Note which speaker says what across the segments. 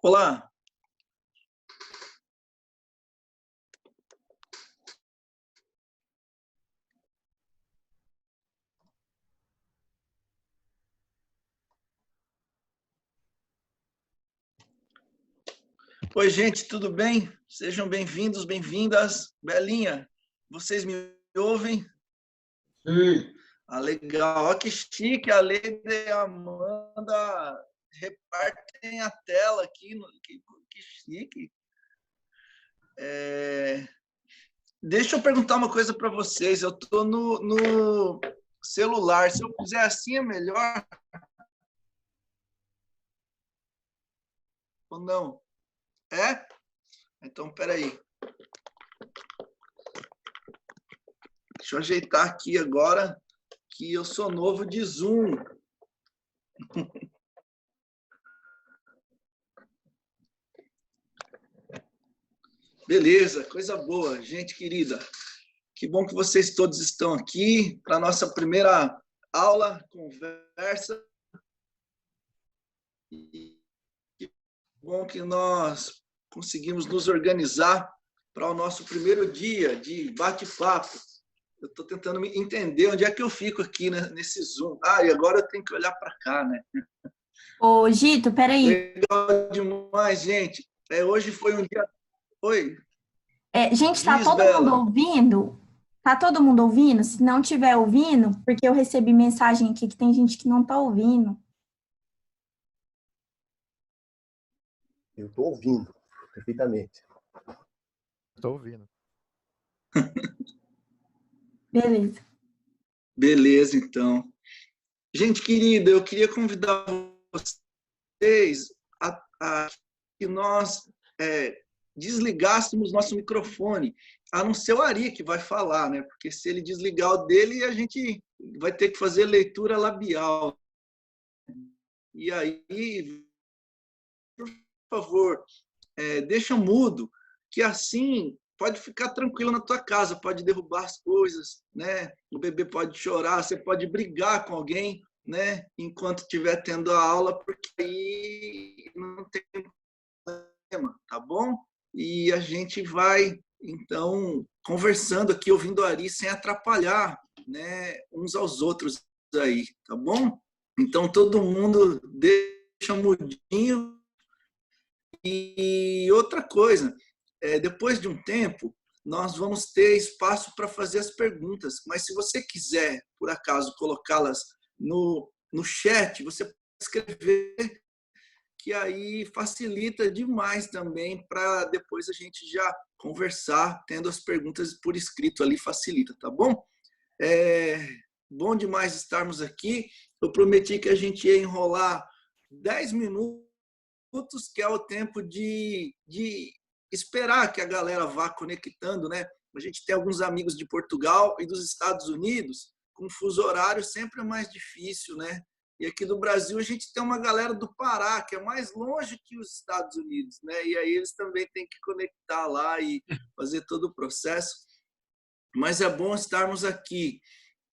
Speaker 1: Olá, oi gente, tudo bem? Sejam bem-vindos, bem-vindas. Belinha, vocês me ouvem?
Speaker 2: Sim.
Speaker 1: Ah, legal. Olha que chique, a Leida e a Amanda repartem a tela aqui. Que chique. Deixa eu perguntar uma coisa para vocês. Eu estou no celular. Se eu fizer assim é melhor ou não? É? Então, peraí. Deixa eu ajeitar aqui agora, que eu sou novo de Zoom. Beleza, coisa boa, gente querida. Que bom que vocês todos estão aqui para a nossa primeira aula, conversa. E que bom que nós conseguimos nos organizar para o nosso primeiro dia de bate-papo. Eu estou tentando me entender onde é que eu fico aqui, né, nesse Zoom. Ah, e agora eu tenho que olhar para cá, né?
Speaker 3: Ô, Gito, peraí.
Speaker 1: Legal demais, gente. Hoje foi um dia... Oi,
Speaker 3: Gente, tá
Speaker 1: diz,
Speaker 3: todo mundo
Speaker 1: Bela.
Speaker 3: ouvindo? Tá todo mundo ouvindo? Se não tiver ouvindo, porque eu recebi mensagem aqui que tem gente que não tá ouvindo.
Speaker 2: Eu estou ouvindo perfeitamente.
Speaker 4: Estou ouvindo.
Speaker 3: Beleza.
Speaker 1: Beleza, então. Gente querida, eu queria convidar vocês a que nós desligássemos nosso microfone, a não ser o Ari que vai falar, né? Porque se ele desligar o dele, a gente vai ter que fazer leitura labial. E aí, por favor, deixa mudo, que assim pode ficar tranquilo na tua casa, pode derrubar as coisas, né? O bebê pode chorar, você pode brigar com alguém, né? Enquanto estiver tendo a aula, porque aí não tem problema, tá bom? E a gente vai, então, conversando aqui, ouvindo a Ari sem atrapalhar, né, uns aos outros aí, tá bom? Então, todo mundo deixa mudinho. E outra coisa, depois de um tempo, nós vamos ter espaço para fazer as perguntas, mas se você quiser, por acaso, colocá-las no chat, você pode escrever, que aí facilita demais também para depois a gente já conversar, tendo as perguntas por escrito ali, facilita, tá bom? É bom demais estarmos aqui. Eu prometi que a gente ia enrolar 10 minutos, que é o tempo de esperar que a galera vá conectando, né? A gente tem alguns amigos de Portugal e dos Estados Unidos, com fuso horário sempre é mais difícil, né? E aqui do Brasil a gente tem uma galera do Pará, que é mais longe que os Estados Unidos, né? E aí eles também têm que conectar lá e fazer todo o processo. Mas é bom estarmos aqui.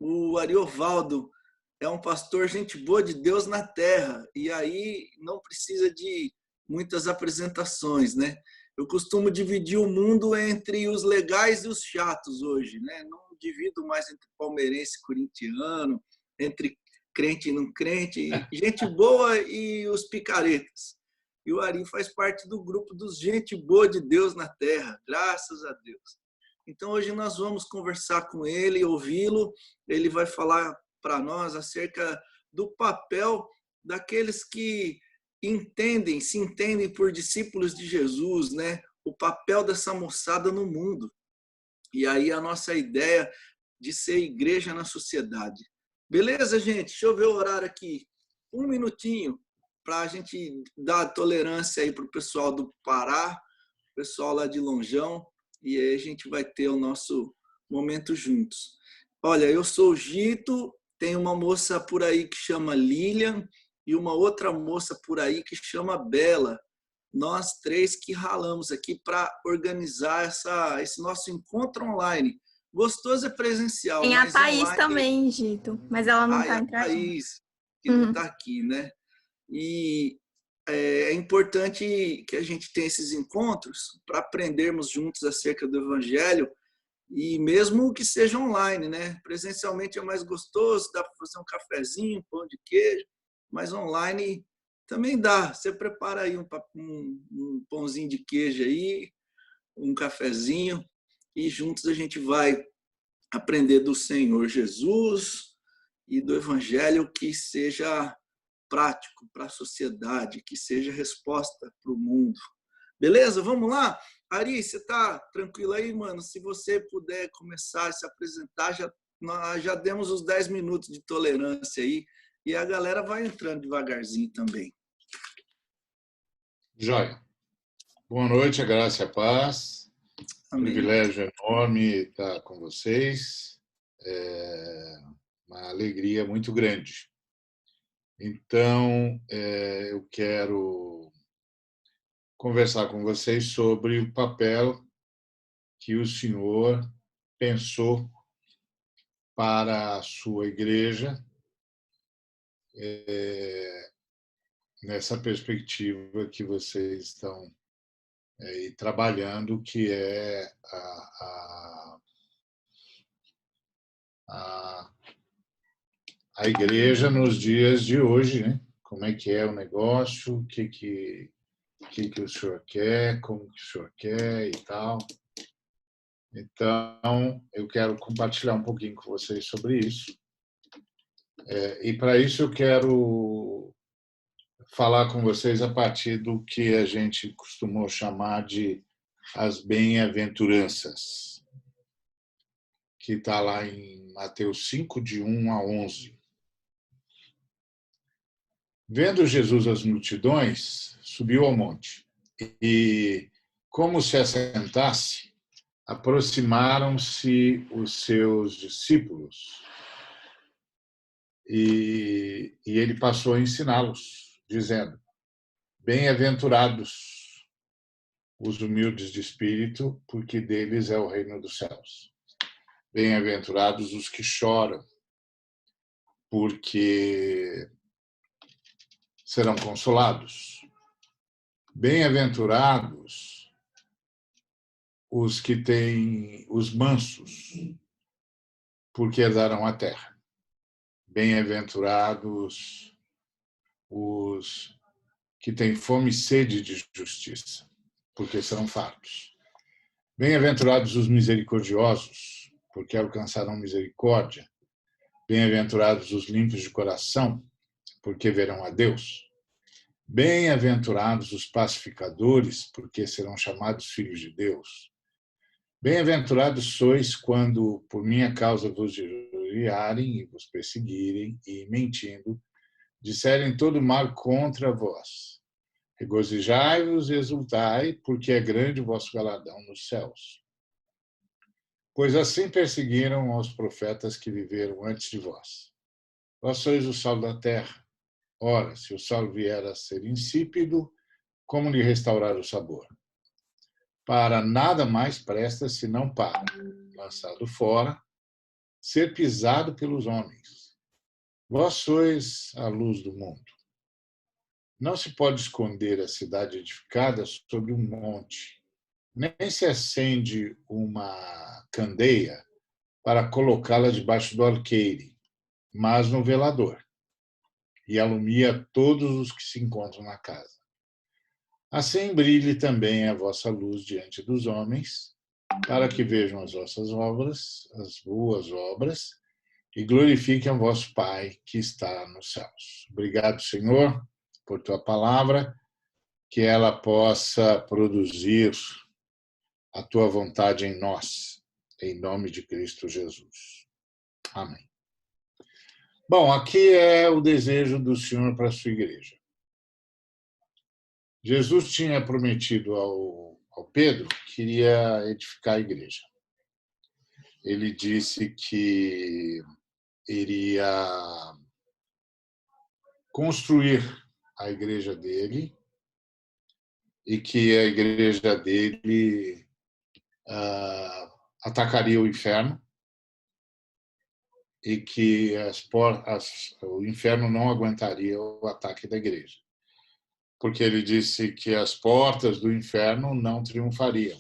Speaker 1: O Ariovaldo é um pastor gente boa de Deus na terra, e aí não precisa de muitas apresentações, né? Eu costumo dividir o mundo entre os legais e os chatos hoje, né? Não divido mais entre palmeirense e corintiano, entre crente e não crente, gente boa e os picaretas. E o Ari faz parte do grupo dos gente boa de Deus na terra, graças a Deus. Então hoje nós vamos conversar com ele, ouvi-lo, ele vai falar para nós acerca do papel daqueles que se entendem por discípulos de Jesus, né? O papel dessa moçada no mundo. E aí a nossa ideia de ser igreja na sociedade. Beleza, gente? Deixa eu ver o horário aqui. Um minutinho para a gente dar tolerância aí para o pessoal do Pará, pessoal lá de Lonjão, e aí a gente vai ter o nosso momento juntos. Olha, eu sou o Gito, tem uma moça por aí que chama Lilian e uma outra moça por aí que chama Bela. Nós três que ralamos aqui para organizar esse nosso encontro online. Gostoso é presencial,
Speaker 3: Tem a
Speaker 1: mas
Speaker 3: Thaís
Speaker 1: online...
Speaker 3: também, Gito, mas ela não
Speaker 1: Ah, e
Speaker 3: tá
Speaker 1: a
Speaker 3: entrando.
Speaker 1: Thaís, que não está aqui, né? E é importante que a gente tenha esses encontros para aprendermos juntos acerca do Evangelho, e mesmo que seja online, né? Presencialmente é mais gostoso, dá para fazer um cafezinho, um pão de queijo, mas online também dá. Você prepara aí um pãozinho de queijo aí, um cafezinho, e juntos a gente vai aprender do Senhor Jesus e do Evangelho que seja prático para a sociedade, que seja resposta para o mundo. Beleza? Vamos lá? Ari, você está tranquilo aí, mano? Se você puder começar a se apresentar, nós já demos os 10 minutos de tolerância aí, e a galera vai entrando devagarzinho também.
Speaker 5: Joia. Boa noite, a graça e a paz.
Speaker 1: Amém.
Speaker 5: Privilégio enorme estar com vocês. É uma alegria muito grande. Então, eu quero conversar com vocês sobre o papel que o Senhor pensou para a sua igreja nessa perspectiva que vocês estão trabalhando, que é a igreja nos dias de hoje, né? Como é que é o negócio, o que o senhor quer, como que o senhor quer e tal. Então, eu quero compartilhar um pouquinho com vocês sobre isso. E para isso eu quero falar com vocês a partir do que a gente costumou chamar de as bem-aventuranças, que está lá em Mateus 5, de 1 a 11. Vendo Jesus as multidões, subiu ao monte e, como se assentasse, aproximaram-se os seus discípulos e ele passou a ensiná-los, dizendo: Bem-aventurados os humildes de espírito, porque deles é o reino dos céus. Bem-aventurados os que choram, porque serão consolados. Bem-aventurados os que têm os mansos, porque herdarão a terra. Bem-aventurados os que têm fome e sede de justiça, porque serão fartos. Bem-aventurados os misericordiosos, porque alcançarão misericórdia. Bem-aventurados os limpos de coração, porque verão a Deus. Bem-aventurados os pacificadores, porque serão chamados filhos de Deus. Bem-aventurados sois quando, por minha causa, vos injuriarem e vos perseguirem e, mentindo, disserem todo mal contra vós. Regozijai-vos e exultai, porque é grande o vosso galardão nos céus. Pois assim perseguiram aos profetas que viveram antes de vós. Vós sois o sal da terra. Ora, se o sal vier a ser insípido, como lhe restaurar o sabor? Para nada mais presta senão para, lançado fora, ser pisado pelos homens. Vós sois a luz do mundo. Não se pode esconder a cidade edificada sobre um monte, nem se acende uma candeia para colocá-la debaixo do alqueire, mas no velador, e alumia todos os que se encontram na casa. Assim brilhe também a vossa luz diante dos homens, para que vejam as vossas obras, as boas obras, e glorifiquem a vosso Pai que está nos céus. Obrigado, Senhor, por tua palavra, que ela possa produzir a tua vontade em nós, em nome de Cristo Jesus. Amém. Bom, aqui é o desejo do Senhor para a sua igreja. Jesus tinha prometido ao Pedro que iria edificar a igreja. Ele disse que iria construir a igreja dele e que a igreja dele atacaria o inferno e que o inferno não aguentaria o ataque da igreja. porque ele disse que as portas do inferno não triunfariam.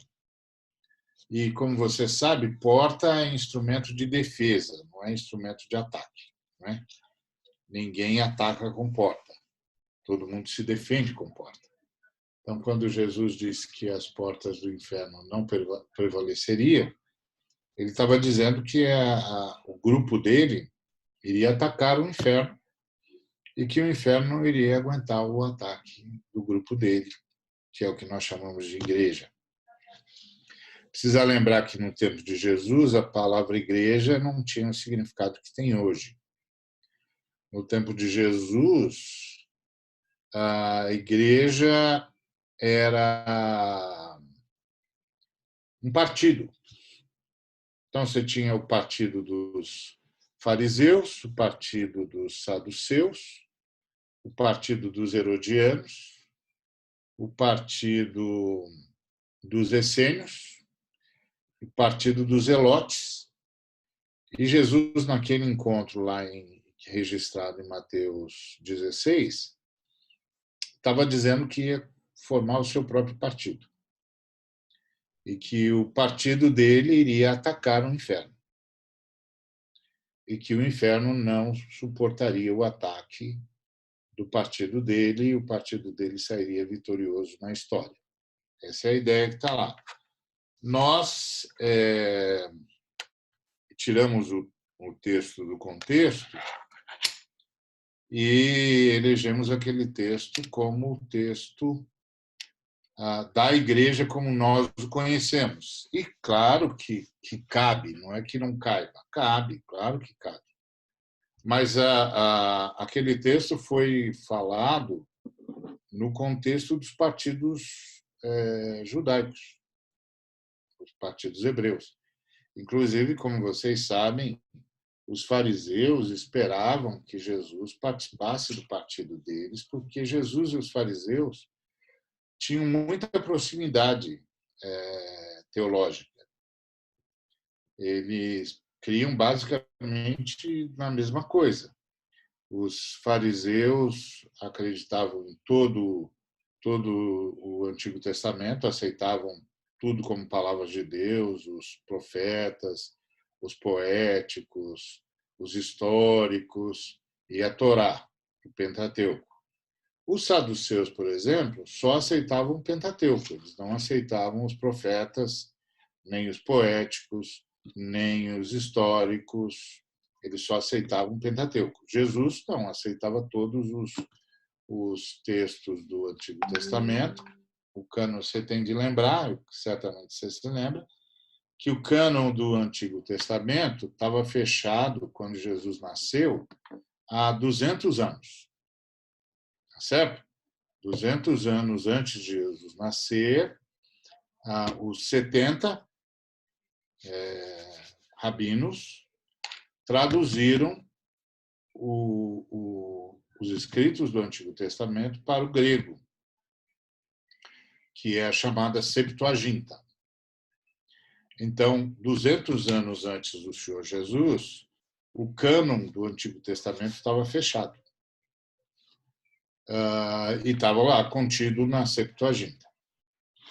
Speaker 5: E, como você sabe, porta é instrumento de defesa, não é instrumento de ataque. Não é? Ninguém ataca com porta. Todo mundo se defende com porta. Então, quando Jesus disse que as portas do inferno não prevaleceriam, ele estava dizendo que o grupo dele iria atacar o inferno e que o inferno não iria aguentar o ataque do grupo dele, que é o que nós chamamos de igreja. Precisa lembrar que no tempo de Jesus a palavra igreja não tinha o significado que tem hoje. No tempo de Jesus, a igreja era um partido. Então você tinha o partido dos fariseus, o partido dos saduceus, o partido dos herodianos, o partido dos essênios, o partido dos zelotes. E Jesus, naquele encontro lá registrado em Mateus 16, estava dizendo que ia formar o seu próprio partido e que o partido dele iria atacar o inferno e que o inferno não suportaria o ataque do partido dele e o partido dele sairia vitorioso na história. Essa é a ideia que está lá. Nós tiramos o texto do contexto e elegemos aquele texto como o texto da igreja como nós o conhecemos. E claro que cabe, não é que não caiba, cabe, claro que cabe. Mas aquele texto foi falado no contexto dos partidos judaicos, os partidos hebreus. Inclusive, como vocês sabem, os fariseus esperavam que Jesus participasse do partido deles, porque Jesus e os fariseus tinham muita proximidade teológica. Eles criam basicamente na mesma coisa. Os fariseus acreditavam em todo o Antigo Testamento, aceitavam tudo como palavras de Deus, os profetas, os poéticos, os históricos e a Torá, o Pentateuco. Os saduceus, por exemplo, só aceitavam o Pentateuco, eles não aceitavam os profetas, nem os poéticos, nem os históricos, eles só aceitavam o Pentateuco. Jesus não aceitava todos os textos do Antigo Testamento. O cânon você tem de lembrar, certamente você se lembra, que o cânon do Antigo Testamento estava fechado quando Jesus nasceu há 200 anos. Certo? 200 anos antes de Jesus nascer, os 70 rabinos traduziram os escritos do Antigo Testamento para o grego, que é a chamada Septuaginta. Então, 200 anos antes do Senhor Jesus, o cânon do Antigo Testamento estava fechado. E estava lá contido na Septuaginta,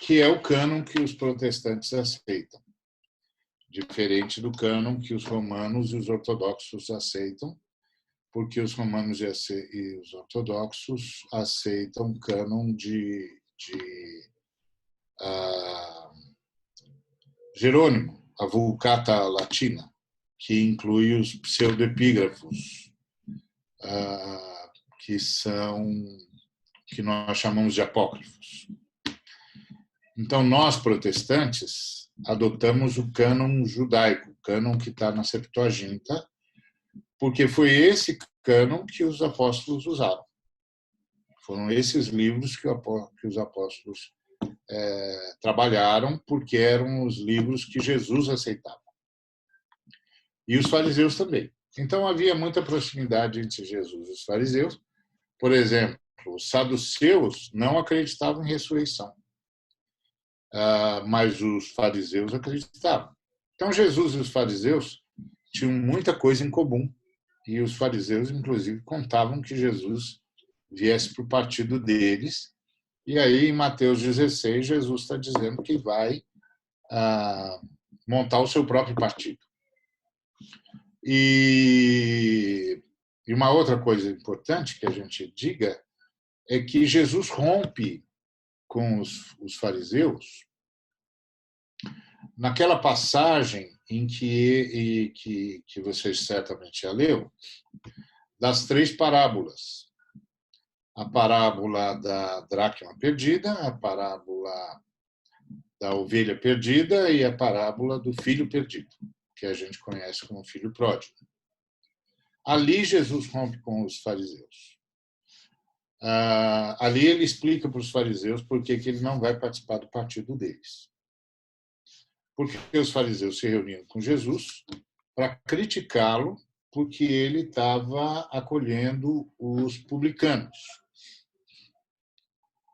Speaker 5: que é o cânon que os protestantes aceitam, diferente do cânon que os romanos e os ortodoxos aceitam, porque os romanos e os ortodoxos aceitam o cânon de Jerônimo, a Vulgata Latina, que inclui os pseudoepígrafos, que nós chamamos de apócrifos. Então, nós, protestantes, adotamos o cânon judaico, o cânon que está na Septuaginta, porque foi esse cânon que os apóstolos usaram. Foram esses livros que os apóstolos trabalharam, porque eram os livros que Jesus aceitava. E os fariseus também. Então, havia muita proximidade entre Jesus e os fariseus. Por exemplo, os saduceus não acreditavam em ressurreição, mas os fariseus acreditavam. Então, Jesus e os fariseus tinham muita coisa em comum, e os fariseus, inclusive, contavam que Jesus viesse para o partido deles E aí, em Mateus 16, Jesus está dizendo que vai montar o seu próprio partido. E uma outra coisa importante que a gente diga é que Jesus rompe com os fariseus naquela passagem em que vocês certamente já leu, das 3 parábolas. A parábola da dracma perdida, a parábola da ovelha perdida e a parábola do filho perdido, que a gente conhece como filho pródigo. Ali Jesus rompe com os fariseus. Ali ele explica para os fariseus por que ele não vai participar do partido deles. Porque os fariseus se reuniam com Jesus para criticá-lo porque ele estava acolhendo os publicanos.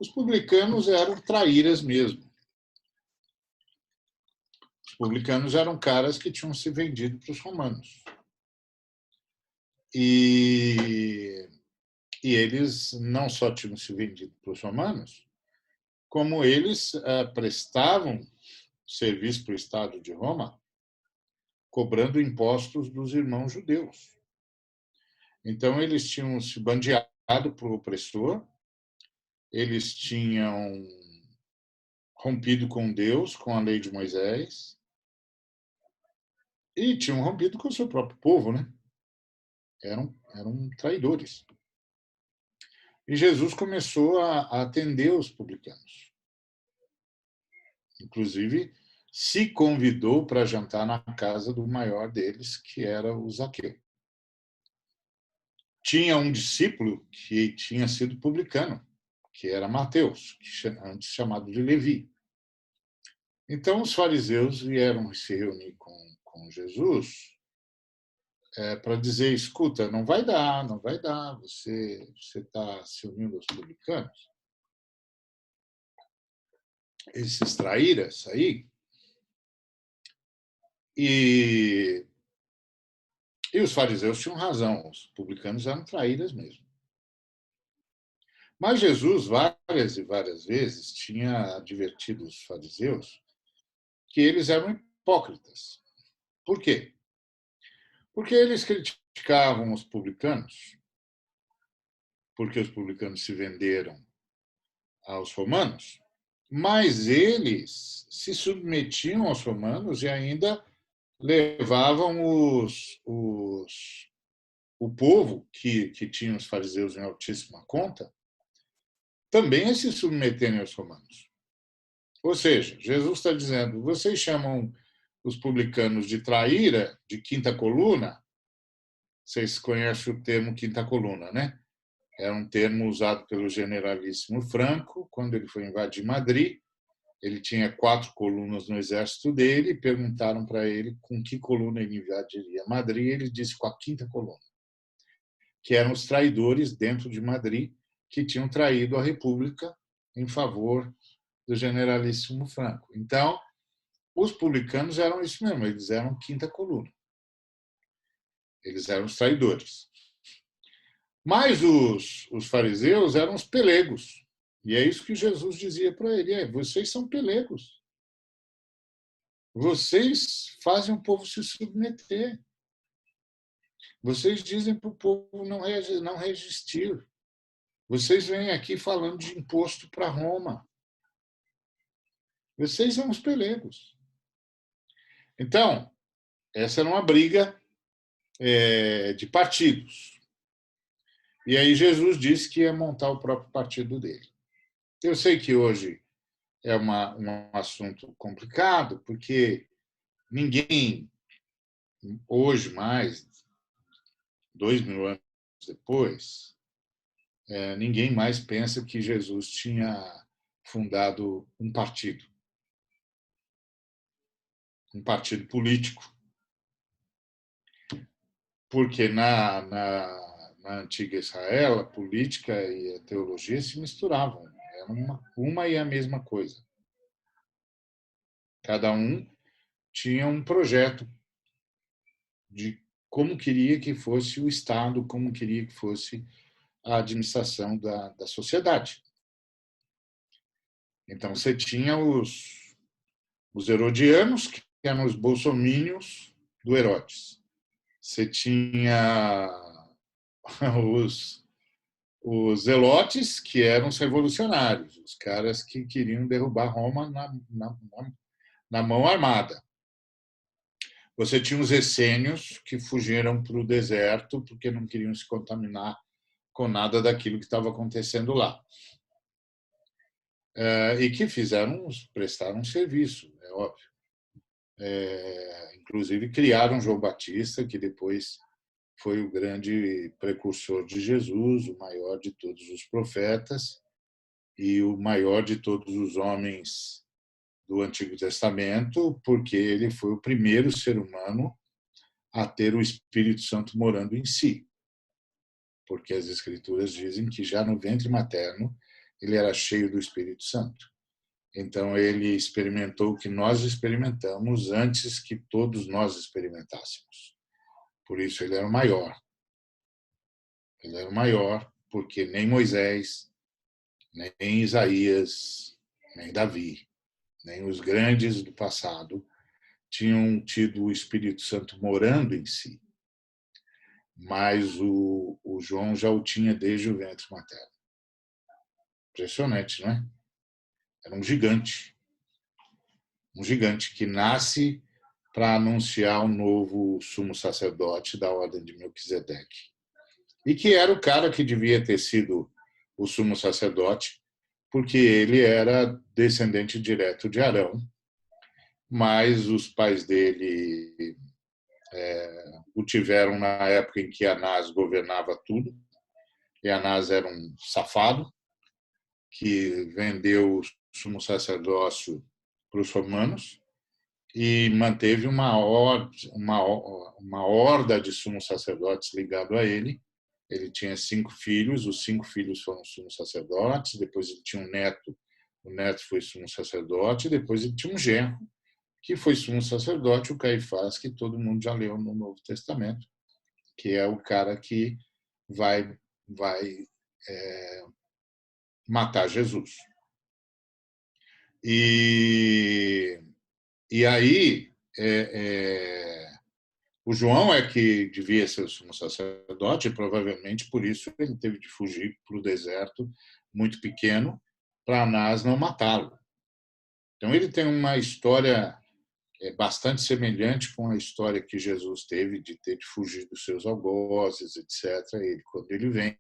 Speaker 5: Os publicanos eram traíras mesmo. Os publicanos eram caras que tinham se vendido para os romanos. E eles não só tinham se vendido para os romanos, como eles prestavam serviço para o Estado de Roma, cobrando impostos dos irmãos judeus. Então, eles tinham se bandeado para o opressor, eles tinham rompido com Deus, com a lei de Moisés, e tinham rompido com o seu próprio povo, né? Eram traidores. E Jesus começou a atender os publicanos. Inclusive, se convidou para jantar na casa do maior deles, que era o Zaqueu. Tinha um discípulo que tinha sido publicano, que era Mateus, antes chamado de Levi. Então, os fariseus vieram se reunir com Jesus para dizer, escuta, não vai dar, você está se unindo aos publicanos. Esses traíras aí. E os fariseus tinham razão, os publicanos eram traíras mesmo. Mas Jesus, várias e várias vezes, tinha advertido os fariseus que eles eram hipócritas. Por quê? Porque eles criticavam os publicanos, porque os publicanos se venderam aos romanos, mas eles se submetiam aos romanos e ainda levavam o povo, que tinha os fariseus em altíssima conta, também a se submeterem aos romanos. Ou seja, Jesus está dizendo, vocês chamam os publicanos de traíra, de quinta coluna, vocês conhecem o termo quinta coluna, né? É um termo usado pelo generalíssimo Franco, quando ele foi invadir Madrid. Ele tinha 4 colunas no exército dele, e perguntaram para ele com que coluna ele invadiria Madrid, ele disse com a quinta coluna, que eram os traidores dentro de Madrid, que tinham traído a República em favor do generalíssimo Franco. Então, os publicanos eram isso mesmo, eles eram quinta coluna. Eles eram os traidores. Mas os fariseus eram os pelegos. E é isso que Jesus dizia para ele, vocês são pelegos. Vocês fazem o povo se submeter. Vocês dizem para o povo não resistir. Vocês vêm aqui falando de imposto para Roma. Vocês são os pelegos. Então, essa era uma briga de partidos. E aí Jesus disse que ia montar o próprio partido dele. Eu sei que hoje é um assunto complicado, porque ninguém, hoje mais, 2000 anos depois, ninguém mais pensa que Jesus tinha fundado um partido político. Porque na antiga Israel, a política e a teologia se misturavam. Era uma e a mesma coisa. Cada um tinha um projeto de como queria que fosse o Estado, como queria que fosse a administração da sociedade. Então, você tinha os herodianos, que eram os bolsomínios do Herodes. Você tinha os zelotes, que eram os revolucionários, os caras que queriam derrubar Roma na mão armada. Você tinha os essênios, que fugiram para o deserto porque não queriam se contaminar com nada daquilo que estava acontecendo lá. E que prestaram um serviço, é óbvio. Inclusive, criaram João Batista, que depois foi o grande precursor de Jesus, o maior de todos os profetas e o maior de todos os homens do Antigo Testamento, porque ele foi o primeiro ser humano a ter o Espírito Santo morando em si. Porque as Escrituras dizem que já no ventre materno ele era cheio do Espírito Santo. Então, ele experimentou o que nós experimentamos antes que todos nós experimentássemos. Por isso, ele era o maior. Ele era o maior porque nem Moisés, nem Isaías, nem Davi, nem os grandes do passado tinham tido o Espírito Santo morando em si. Mas o João já o tinha desde o ventre materno. Impressionante, não é? Era um gigante que nasce para anunciar o novo sumo sacerdote da ordem de Melquisedeque. E que era o cara que devia ter sido o sumo sacerdote, porque ele era descendente direto de Arão, mas os pais dele o tiveram na época em que Anás governava tudo, e Anás era um safado que vendeu o sumo sacerdócio para os romanos e manteve uma horda de sumos sacerdotes ligado a ele. Ele tinha 5 filhos, os 5 filhos foram sumos sacerdotes, depois ele tinha um neto, o neto foi sumo sacerdote, depois ele tinha um genro, que foi sumo sacerdote, o Caifás, que todo mundo já leu no Novo Testamento, que é o cara que vai matar Jesus. E aí, o João é que devia ser o sumo sacerdote, e provavelmente por isso ele teve de fugir para o deserto, muito pequeno, para Anás não matá-lo. Então, ele tem uma história bastante semelhante com a história que Jesus teve de ter de fugir dos seus algozes, etc. Quando ele vem,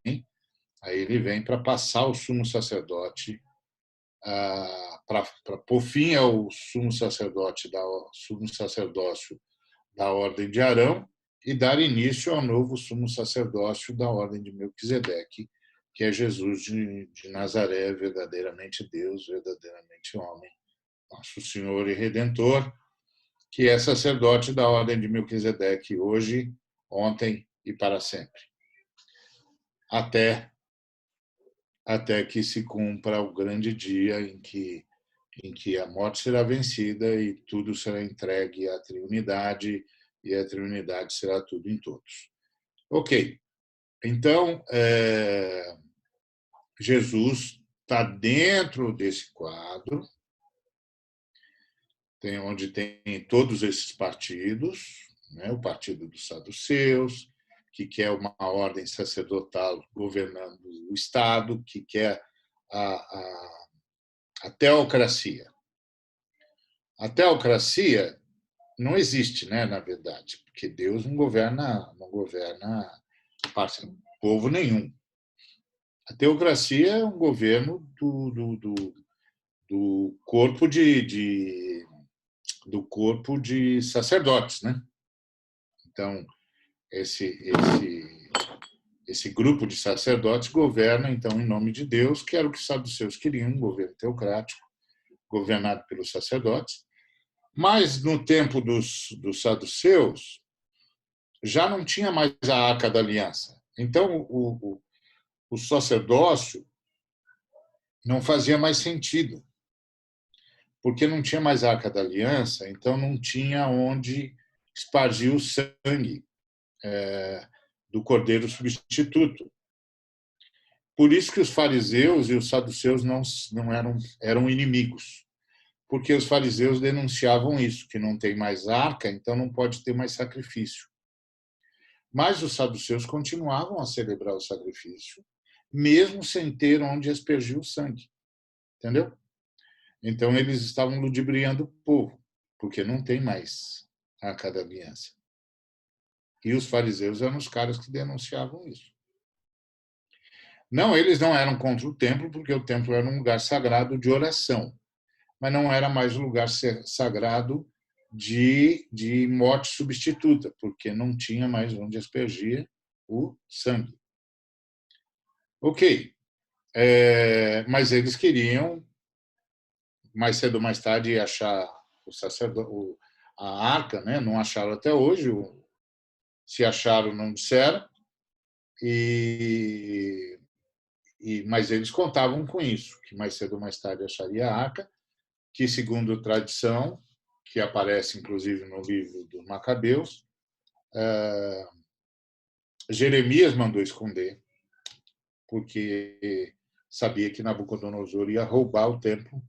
Speaker 5: aí ele vem para passar o sumo sacerdote, para pôr fim ao sumo sacerdócio da ordem de Arão e dar início ao novo sumo sacerdócio da ordem de Melquisedeque, que é Jesus de Nazaré, verdadeiramente Deus, verdadeiramente homem, nosso Senhor e Redentor, que é sacerdote da ordem de Melquisedeque hoje, ontem e para sempre. Até que se cumpra o grande dia em que a morte será vencida e tudo será entregue à Trindade, e a Trindade será tudo em todos. Ok, então, Jesus está dentro desse quadro, onde tem todos esses partidos, né? O partido dos saduceus, que quer uma ordem sacerdotal governando o Estado, que quer a teocracia. A teocracia não existe, né, na verdade, porque Deus não governa povo nenhum. A teocracia é um governo do corpo de sacerdotes, né? Então, esse grupo de sacerdotes governa, então, em nome de Deus, que era o que os saduceus queriam, um governo teocrático, governado pelos sacerdotes. Mas, no tempo dos saduceus, já não tinha mais a Arca da Aliança. Então, o sacerdócio não fazia mais sentido, porque não tinha mais a Arca da Aliança, então não tinha onde espargir o sangue do Cordeiro Substituto. Por isso que os fariseus e os saduceus não eram inimigos, porque os fariseus denunciavam isso, que não tem mais arca, então não pode ter mais sacrifício. Mas os saduceus continuavam a celebrar o sacrifício, mesmo sem ter onde aspergir o sangue. Entendeu? Então eles estavam ludibriando o povo, porque não tem mais a arca da aliança. E os fariseus eram os caras que denunciavam isso. Não, eles não eram contra o templo, porque o templo era um lugar sagrado de oração, mas não era mais um lugar sagrado de morte substituta, porque não tinha mais onde aspergir o sangue. Ok, mas eles queriam, mais cedo ou mais tarde, achar o sacerdote, a arca, né? Não acharam até hoje, se acharam, não disseram, mas eles contavam com isso, que mais cedo ou mais tarde acharia a arca, que, segundo a tradição, que aparece inclusive no livro dos Macabeus, Jeremias mandou esconder, porque sabia que Nabucodonosor ia roubar o templo,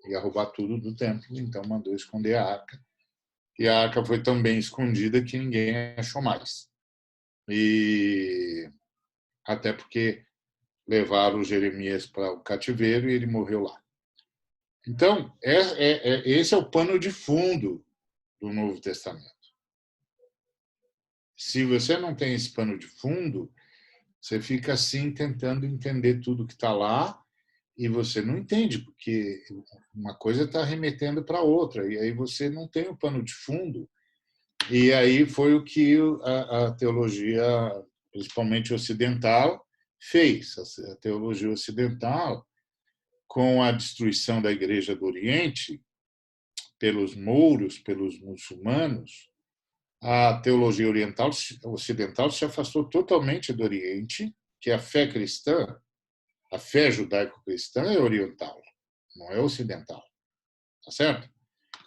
Speaker 5: ia roubar tudo do templo, então mandou esconder a arca. E a arca foi tão bem escondida que ninguém achou mais. E até porque levaram Jeremias para o cativeiro e ele morreu lá. Então, esse é o pano de fundo do Novo Testamento. Se você não tem esse pano de fundo, você fica assim tentando entender tudo que está lá e você não entende, porque uma coisa está remetendo para outra, e aí você não tem o pano de fundo. E aí foi o que a teologia, principalmente ocidental, fez. A teologia ocidental, com a destruição da Igreja do Oriente pelos mouros, pelos muçulmanos, a teologia ocidental se afastou totalmente do Oriente, que a fé cristã, a fé judaico-cristã é oriental, não é ocidental. Tá certo?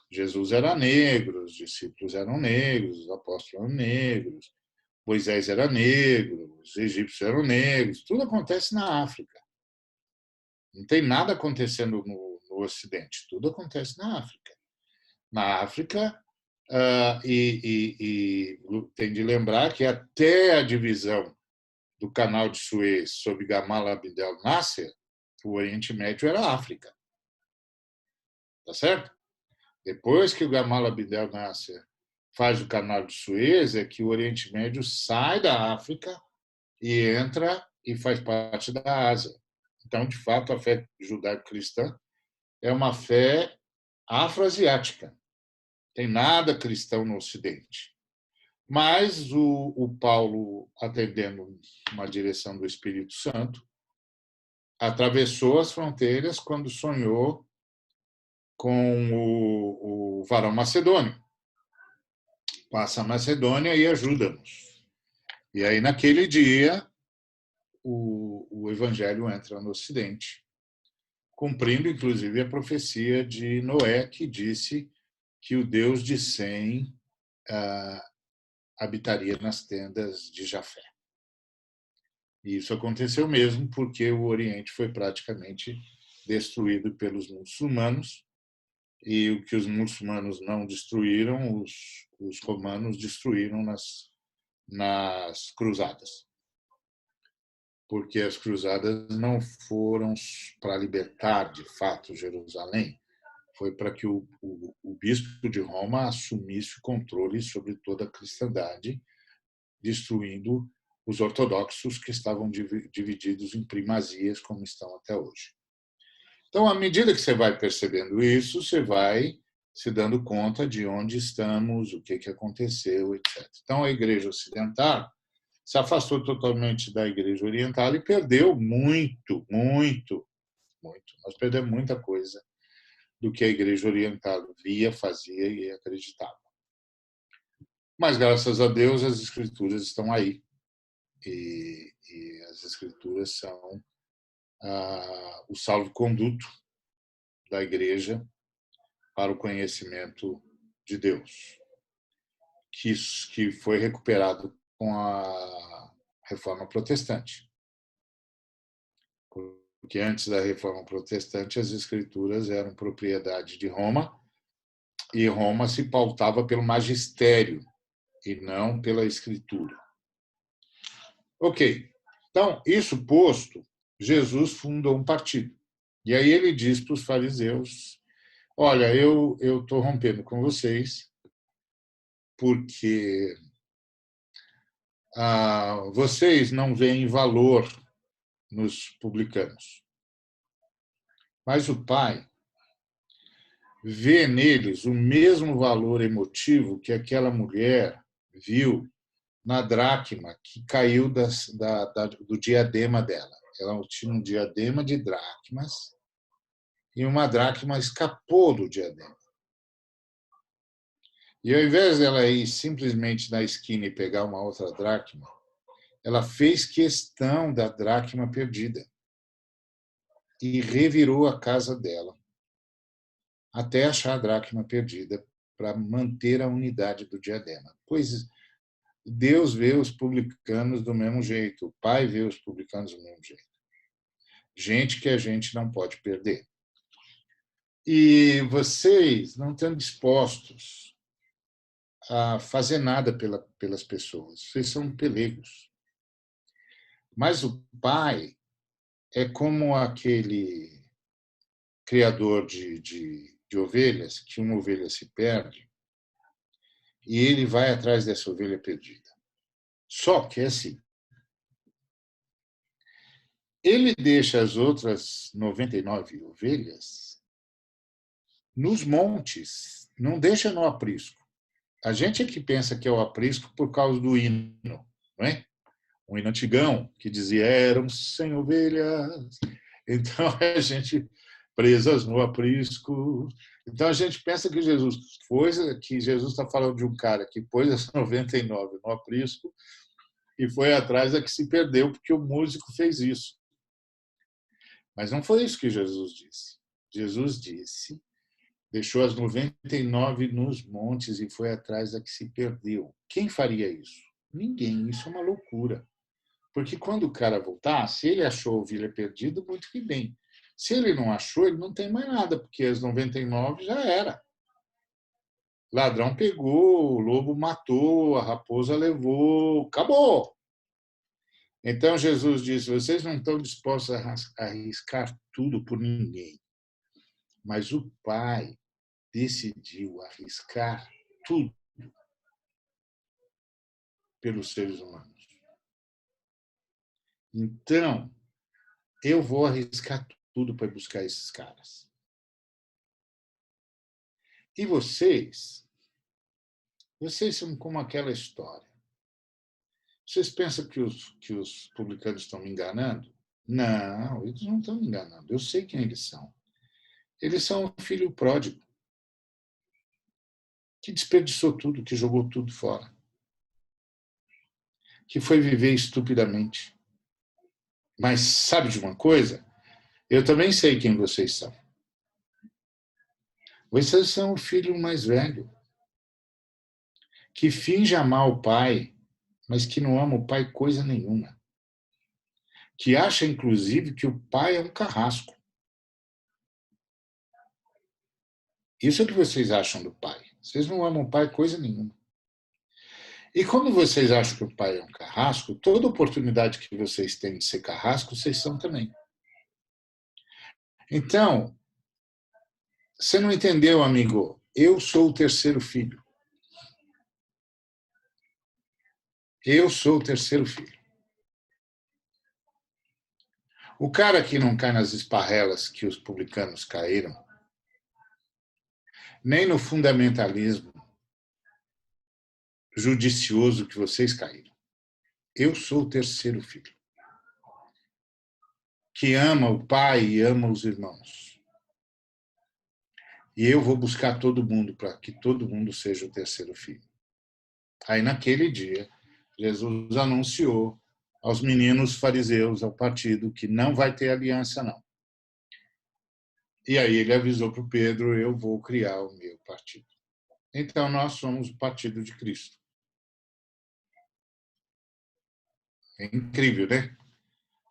Speaker 5: Jesus era negro, os discípulos eram negros, os apóstolos eram negros, Moisés era negro, os egípcios eram negros. Tudo acontece na África. Não tem nada acontecendo no Ocidente. Tudo acontece na África. Na África, e tem de lembrar que até a divisão do Canal de Suez sob Gamal Abdel Nasser, o Oriente Médio era a África. Tá certo? Depois que o Gamal Abdel Nasser faz o Canal de Suez, é que o Oriente Médio sai da África e entra e faz parte da Ásia. Então, de fato, a fé judaico-cristã é uma fé afroasiática. Tem nada cristão no Ocidente. Mas o Paulo, atendendo uma direção do Espírito Santo, atravessou as fronteiras quando sonhou com o varão macedônio. Passa a Macedônia e ajuda-nos. E aí, naquele dia, o Evangelho entra no Ocidente, cumprindo, inclusive, a profecia de Noé, que disse que o Deus de Sem habitaria nas tendas de Jafé. E isso aconteceu mesmo porque o Oriente foi praticamente destruído pelos muçulmanos, e o que os muçulmanos não destruíram, os romanos destruíram nas cruzadas. Porque as cruzadas não foram para libertar, de fato, Jerusalém, foi para que o bispo de Roma assumisse o controle sobre toda a cristandade, destruindo os ortodoxos que estavam divididos em primazias, como estão até hoje. Então, à medida que você vai percebendo isso, você vai se dando conta de onde estamos, o que aconteceu, etc. Então, a Igreja Ocidental se afastou totalmente da Igreja Oriental e perdeu muito, muito, muito. Nós perdemos muita coisa do que a Igreja Oriental via, fazia e acreditava. Mas, graças a Deus, as Escrituras estão aí. E as Escrituras são o salvo-conduto da Igreja para o conhecimento de Deus, que foi recuperado com a Reforma Protestante. porque antes da Reforma Protestante as escrituras eram propriedade de Roma e Roma se pautava pelo magistério e não pela escritura. Ok, então, isso posto, Jesus fundou um partido. E aí ele diz para os fariseus, olha, eu estou rompendo com vocês porque vocês não veem valor nos publicanos. Mas o Pai vê neles o mesmo valor emotivo que aquela mulher viu na dracma que caiu do diadema dela. Ela tinha um diadema de dracmas e uma dracma escapou do diadema. E ao invés dela ir simplesmente na esquina e pegar uma outra dracma, ela fez questão da dracma perdida e revirou a casa dela até achar a dracma perdida para manter a unidade do diadema. Pois Deus vê os publicanos do mesmo jeito, o Pai vê os publicanos do mesmo jeito. Gente que a gente não pode perder. E vocês não estão dispostos a fazer nada pelas pessoas. Vocês são pelegos. Mas o Pai é como aquele criador de ovelhas, que uma ovelha se perde, e ele vai atrás dessa ovelha perdida. Só que é assim. Ele deixa as outras 99 ovelhas nos montes, não deixa no aprisco. A gente é que pensa que é o aprisco por causa do hino, não é? Um hino antigão que dizia eram 100 ovelhas. Então a gente presas no aprisco. Então a gente pensa que Jesus está falando de um cara que pôs as 99 no aprisco e foi atrás da que se perdeu porque o músico fez isso. Mas não foi isso que Jesus disse. Jesus disse, deixou as 99 nos montes e foi atrás da que se perdeu. Quem faria isso? Ninguém. Isso é uma loucura. Porque quando o cara voltar, se ele achou a ovelha perdida, muito que bem. Se ele não achou, ele não tem mais nada, porque as 99 já era. Ladrão pegou, o lobo matou, a raposa levou, acabou. Então Jesus disse, vocês não estão dispostos a arriscar tudo por ninguém. Mas o Pai decidiu arriscar tudo pelos seres humanos. Então, eu vou arriscar tudo para buscar esses caras. E vocês são como aquela história. Vocês pensam que os publicanos estão me enganando? Não, eles não estão me enganando. Eu sei quem eles são. Eles são o filho pródigo, que desperdiçou tudo, que jogou tudo fora, que foi viver estupidamente. Mas sabe de uma coisa? Eu também sei quem vocês são. Vocês são o filho mais velho, que finge amar o pai, mas que não ama o pai coisa nenhuma. Que acha, inclusive, que o pai é um carrasco. Isso é o que vocês acham do pai. Vocês não amam o pai coisa nenhuma. E como vocês acham que o pai é um carrasco, toda oportunidade que vocês têm de ser carrasco, vocês são também. Então, você não entendeu, amigo? Eu sou o terceiro filho. Eu sou o terceiro filho. O cara que não cai nas esparrelas que os publicanos caíram, nem no fundamentalismo judicioso que vocês caíram. Eu sou o terceiro filho, que ama o pai e ama os irmãos. E eu vou buscar todo mundo para que todo mundo seja o terceiro filho. Aí, naquele dia, Jesus anunciou aos meninos fariseus, ao partido, que não vai ter aliança, não. E aí ele avisou para o Pedro, eu vou criar o meu partido. Então, nós somos o partido de Cristo. É incrível, né?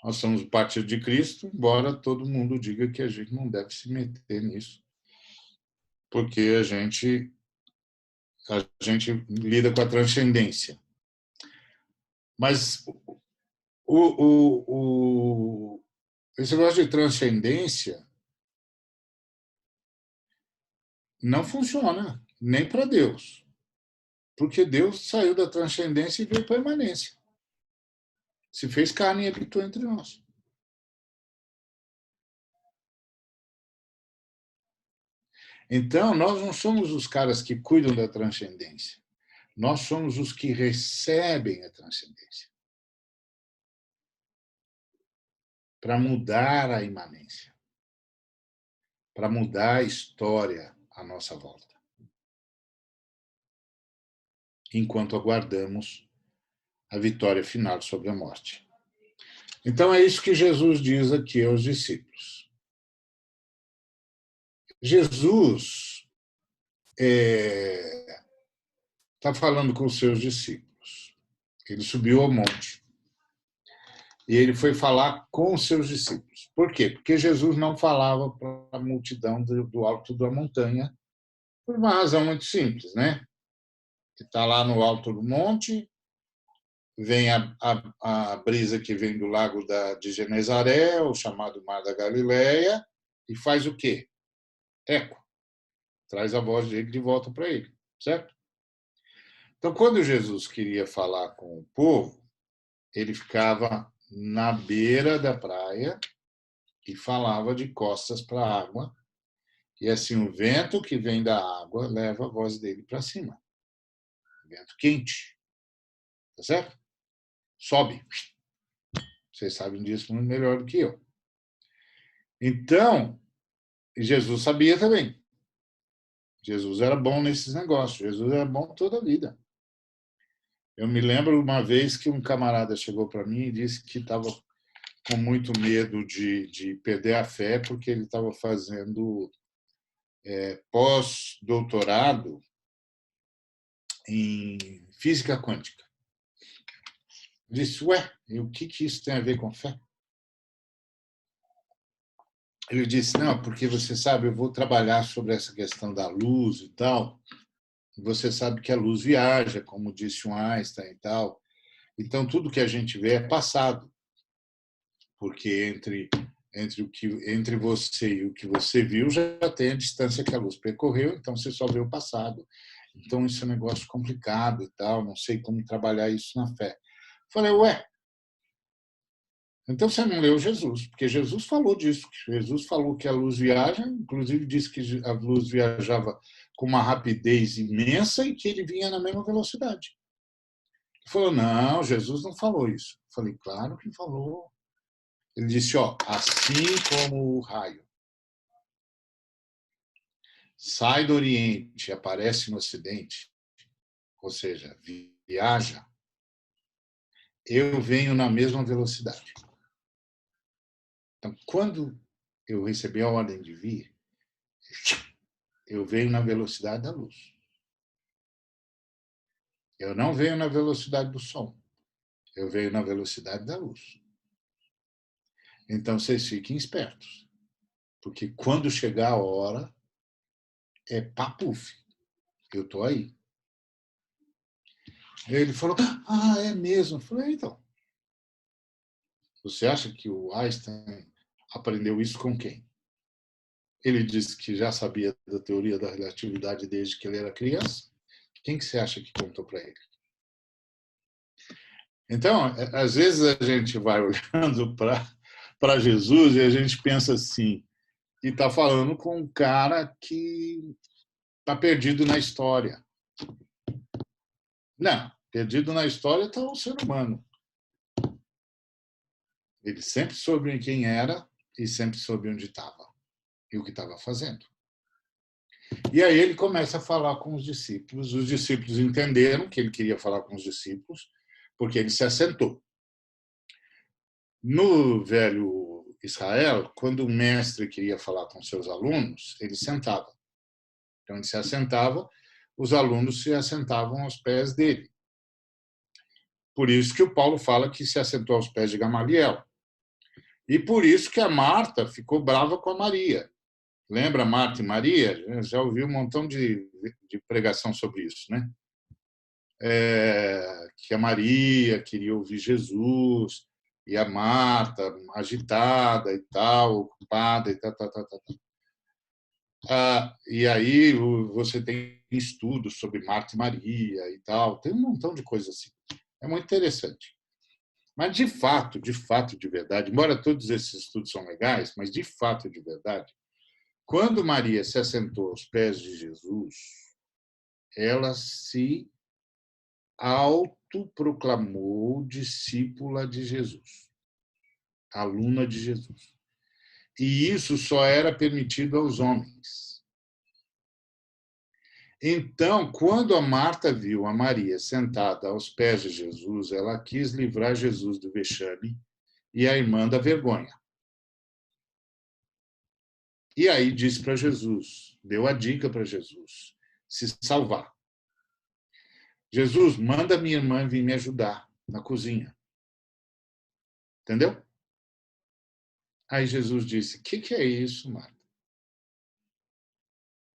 Speaker 5: Nós somos o partido de Cristo, embora todo mundo diga que a gente não deve se meter nisso, porque a gente lida com a transcendência. Mas esse negócio de transcendência não funciona, nem para Deus. Porque Deus saiu da transcendência e veio para a imanência. Se fez carne e habitou entre nós. Então, nós não somos os caras que cuidam da transcendência. Nós somos os que recebem a transcendência. Para mudar a imanência. Para mudar a história à nossa volta. Enquanto aguardamos a vitória final sobre a morte. Então, é isso que Jesus diz aqui aos discípulos. Jesus está falando com os seus discípulos. Ele subiu ao monte. E ele foi falar com os seus discípulos. Por quê? Porque Jesus não falava para a multidão do alto da montanha, por uma razão muito simples, né? Que está lá no alto do monte, vem a brisa que vem do lago de Genezaré, o chamado Mar da Galileia, e faz o quê? Eco. Traz a voz dele de volta para ele, certo? Então, quando Jesus queria falar com o povo, ele ficava na beira da praia e falava de costas para a água, e assim o vento que vem da água leva a voz dele para cima. Vento quente. Tá certo? Sobe. Vocês sabem disso muito melhor do que eu. Então, Jesus sabia também. Jesus era bom nesses negócios. Jesus era bom toda a vida. Eu me lembro uma vez que um camarada chegou para mim e disse que estava com muito medo de perder a fé porque ele estava fazendo pós-doutorado em física quântica. Eu disse, e o que isso tem a ver com fé? Ele disse, não, porque você sabe, eu vou trabalhar sobre essa questão da luz e tal, e você sabe que a luz viaja, como disse o Einstein e tal, então tudo que a gente vê é passado, porque entre você e o que você viu já tem a distância que a luz percorreu, então você só vê o passado. Então isso é um negócio complicado e tal, não sei como trabalhar isso na fé. Falei, então você não leu Jesus, porque Jesus falou disso. Jesus falou que a luz viaja, inclusive disse que a luz viajava com uma rapidez imensa e que ele vinha na mesma velocidade. Ele falou, não, Jesus não falou isso. Eu falei, claro que falou. Ele disse, assim como o raio sai do Oriente e aparece no Ocidente, ou seja, viaja, eu venho na mesma velocidade. Então, quando eu recebi a ordem de vir, eu venho na velocidade da luz. Eu não venho na velocidade do som. Eu venho na velocidade da luz. Então, vocês fiquem espertos. Porque quando chegar a hora, é papuf. Eu estou aí. Ele falou, é mesmo? Eu falei, então. Você acha que o Einstein aprendeu isso com quem? Ele disse que já sabia da teoria da relatividade desde que ele era criança. Quem que você acha que contou para ele? Então, às vezes a gente vai olhando para Jesus e a gente pensa assim, e está falando com um cara que está perdido na história. Não, perdido na história está um ser humano. Ele sempre soube quem era e sempre soube onde estava e o que estava fazendo. E aí ele começa a falar com os discípulos entenderam que ele queria falar com os discípulos, porque ele se assentou. No velho Israel, quando o mestre queria falar com seus alunos, ele sentava. Então ele se assentava, os alunos se assentavam aos pés dele. Por isso que o Paulo fala que se assentou aos pés de Gamaliel. E por isso que a Marta ficou brava com a Maria. Lembra Marta e Maria? Já ouvi um montão de pregação sobre isso, né? Que a Maria queria ouvir Jesus e a Marta agitada e tal, ocupada e tal, tal, tal, tal. E aí você tem estudos sobre Marta e Maria e tal, tem um montão de coisas assim. É muito interessante. Mas de fato, de verdade, embora todos esses estudos são legais, mas de fato, de verdade, quando Maria se assentou aos pés de Jesus, ela se autoproclamou discípula de Jesus, aluna de Jesus. E isso só era permitido aos homens. Então, quando a Marta viu a Maria sentada aos pés de Jesus, ela quis livrar Jesus do vexame e a irmã da vergonha. E aí disse para Jesus, deu a dica para Jesus se salvar. Jesus, manda minha irmã vir me ajudar na cozinha. Entendeu? Aí Jesus disse, o que é isso, Marta?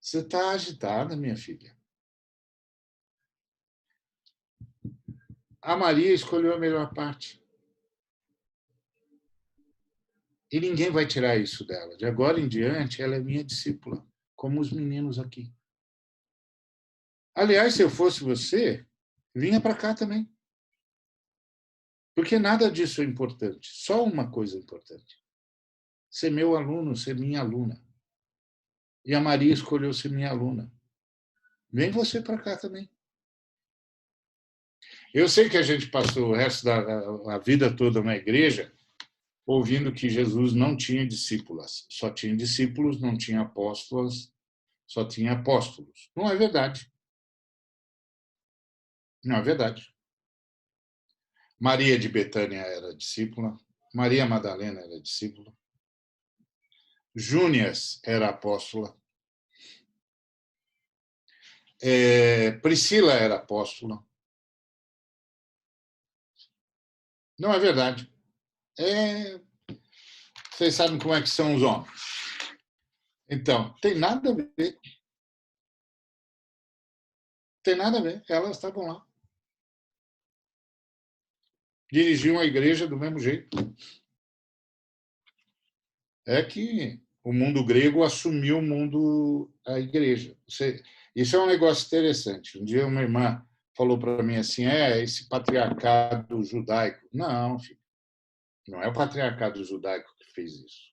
Speaker 5: Você está agitada, minha filha. A Maria escolheu a melhor parte. E ninguém vai tirar isso dela. De agora em diante, ela é minha discípula, como os meninos aqui. Aliás, se eu fosse você, vinha para cá também. Porque nada disso é importante. Só uma coisa é importante. Ser meu aluno, ser minha aluna. E a Maria escolheu ser minha aluna. Vem você para cá também. Eu sei que a gente passou o resto da vida toda na igreja ouvindo que Jesus não tinha discípulas. Só tinha discípulos, não tinha apóstolas, só tinha apóstolos. Não é verdade. Não é verdade. Maria de Betânia era discípula, Maria Madalena era discípula, Júnias era apóstola, Priscila era apóstola. Não é verdade. Vocês sabem como é que são os homens. Então, tem nada a ver. Tem nada a ver. Elas estavam lá. Dirigiam a igreja do mesmo jeito. É que o mundo grego assumiu o mundo, a igreja. Isso é um negócio interessante. Um dia uma irmã falou para mim assim, esse patriarcado judaico. Não, filho. Não é o patriarcado judaico que fez isso.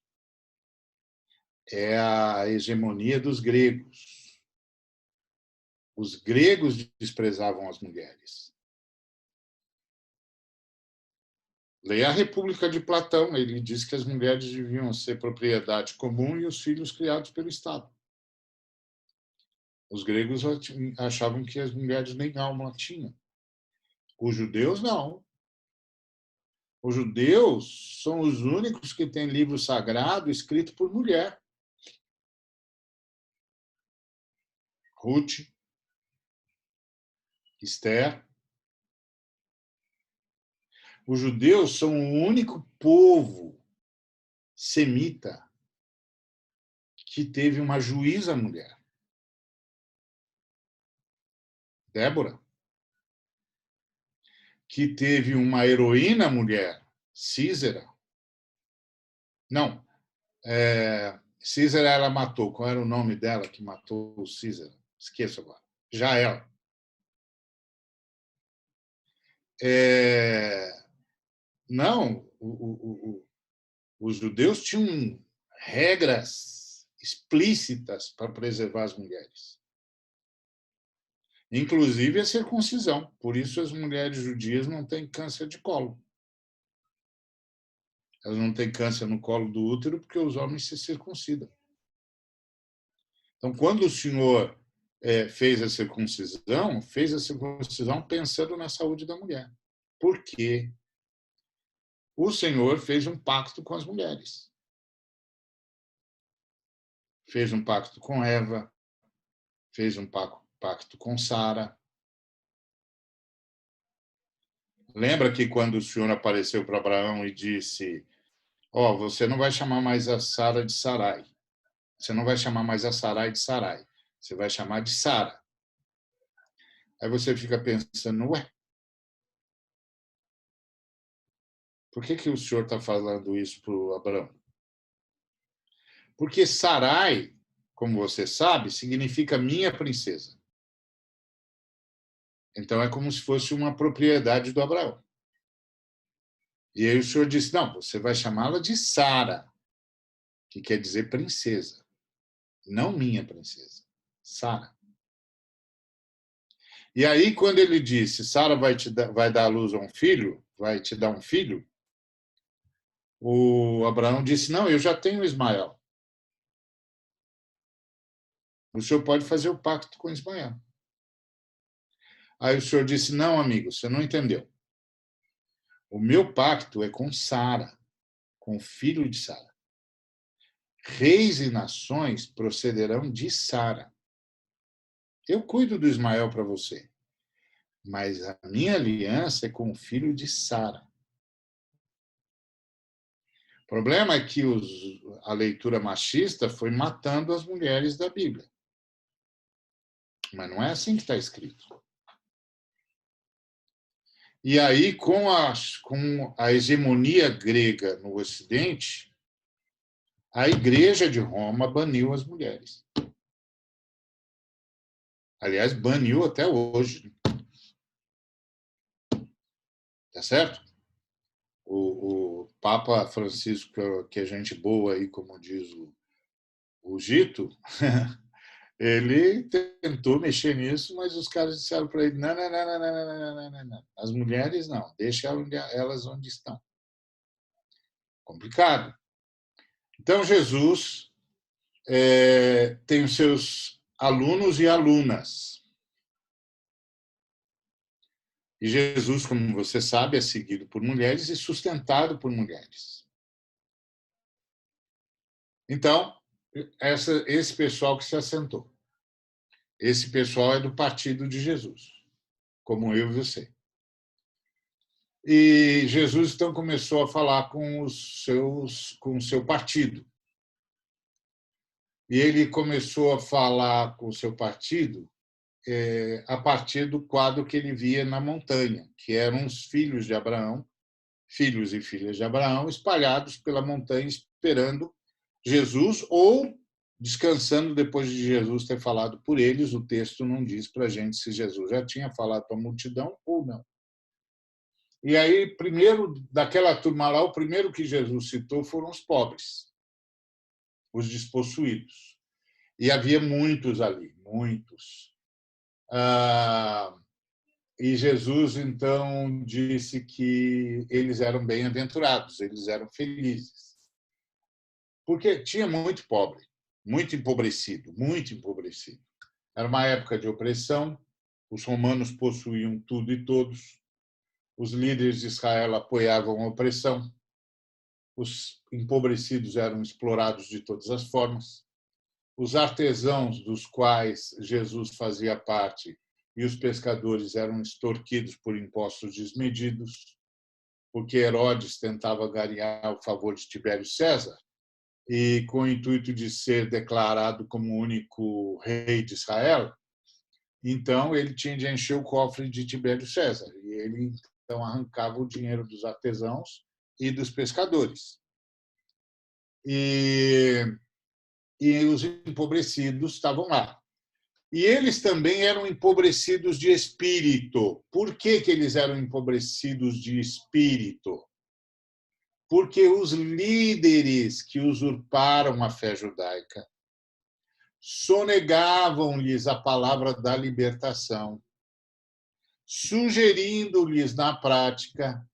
Speaker 5: É a hegemonia dos gregos. Os gregos desprezavam as mulheres. Leia a República de Platão. Ele diz que as mulheres deviam ser propriedade comum e os filhos criados pelo Estado. Os gregos achavam que as mulheres nem alma tinham. Os judeus, não. Os judeus são os únicos que têm livro sagrado escrito por mulher. Ruth, Esther. Os judeus são o único povo semita que teve uma juíza mulher. Débora. Que teve uma heroína mulher, Císera. Não, Císera ela matou. Qual era o nome dela que matou Císera? Esqueço agora. Jael. Não, os judeus tinham regras explícitas para preservar as mulheres. Inclusive a circuncisão. Por isso as mulheres judias não têm câncer de colo. Elas não têm câncer no colo do útero porque os homens se circuncidam. Então, quando o Senhor fez a circuncisão pensando na saúde da mulher. Por quê? O Senhor fez um pacto com as mulheres. Fez um pacto com Eva, fez um pacto com Sara. Lembra que quando o Senhor apareceu para Abraão e disse: Ó, você não vai chamar mais a Sara de Sarai. Você não vai chamar mais a Sarai de Sarai. Você vai chamar de Sara. Aí você fica pensando, ué, por que o senhor está falando isso para o Abraão? Porque Sarai, como você sabe, significa minha princesa. Então é como se fosse uma propriedade do Abraão. E aí o senhor disse, não, você vai chamá-la de Sara, que quer dizer princesa. Não minha princesa, Sara. E aí, quando ele disse, Sara vai dar à luz a um filho, vai te dar um filho, o Abraão disse, não, eu já tenho Ismael. O senhor pode fazer o pacto com Ismael. Aí o senhor disse, não, amigo, você não entendeu. O meu pacto é com Sara, com o filho de Sara. Reis e nações procederão de Sara. Eu cuido do Ismael para você, mas a minha aliança é com o filho de Sara. O problema é que a leitura machista foi matando as mulheres da Bíblia. Mas não é assim que está escrito. E aí, com a hegemonia grega no Ocidente, a Igreja de Roma baniu as mulheres. Aliás, baniu até hoje. Tá certo? O Papa Francisco, que é gente boa aí, como diz o Gito, ele tentou mexer nisso, mas os caras disseram para ele, não, não, não, não, não, não, não, não, não. As mulheres não, deixa elas onde estão. Complicado. Então, Jesus tem os seus alunos e alunas. E Jesus, como você sabe, é seguido por mulheres e sustentado por mulheres. Então, esse pessoal que se assentou. Esse pessoal é do partido de Jesus, como eu e você. E Jesus, então, começou a falar com o seu partido. E ele começou a falar com o seu partido a partir do quadro que ele via na montanha, que eram os filhos de Abraão, filhos e filhas de Abraão, espalhados pela montanha, esperando Jesus ou descansando depois de Jesus ter falado por eles. O texto não diz para a gente se Jesus já tinha falado para a multidão ou não. E aí, primeiro, daquela turma lá, o primeiro que Jesus citou foram os pobres, os despossuídos. E havia muitos ali, muitos. E Jesus, então, disse que eles eram bem-aventurados, eles eram felizes. Porque tinha muito pobre, muito empobrecido, muito empobrecido. Era uma época de opressão, os romanos possuíam tudo e todos, os líderes de Israel apoiavam a opressão, os empobrecidos eram explorados de todas as formas, os artesãos dos quais Jesus fazia parte e os pescadores eram extorquidos por impostos desmedidos, porque Herodes tentava ganhar o favor de Tibério César, e com o intuito de ser declarado como o único rei de Israel, então ele tinha de encher o cofre de Tibério César, e ele então arrancava o dinheiro dos artesãos e dos pescadores. E os empobrecidos estavam lá. E eles também eram empobrecidos de espírito. Por que eles eram empobrecidos de espírito? Porque os líderes que usurparam a fé judaica sonegavam-lhes a palavra da libertação, sugerindo-lhes na prática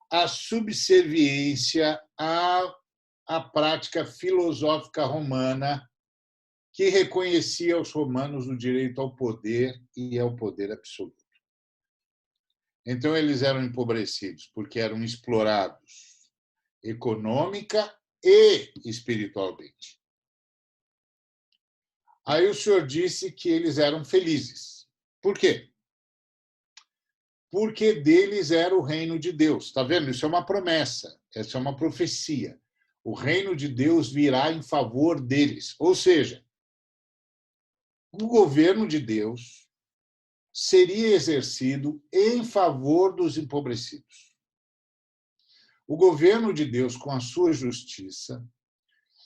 Speaker 5: a subserviência à prática filosófica romana, que reconhecia aos romanos o direito ao poder e ao poder absoluto. Então, eles eram empobrecidos porque eram explorados econômica e espiritualmente. Aí o senhor disse que eles eram felizes. Por quê? Porque deles era o reino de Deus. Está vendo? Isso é uma promessa, essa é uma profecia. O reino de Deus virá em favor deles. Ou seja, o governo de Deus seria exercido em favor dos empobrecidos. O governo de Deus, com a sua justiça,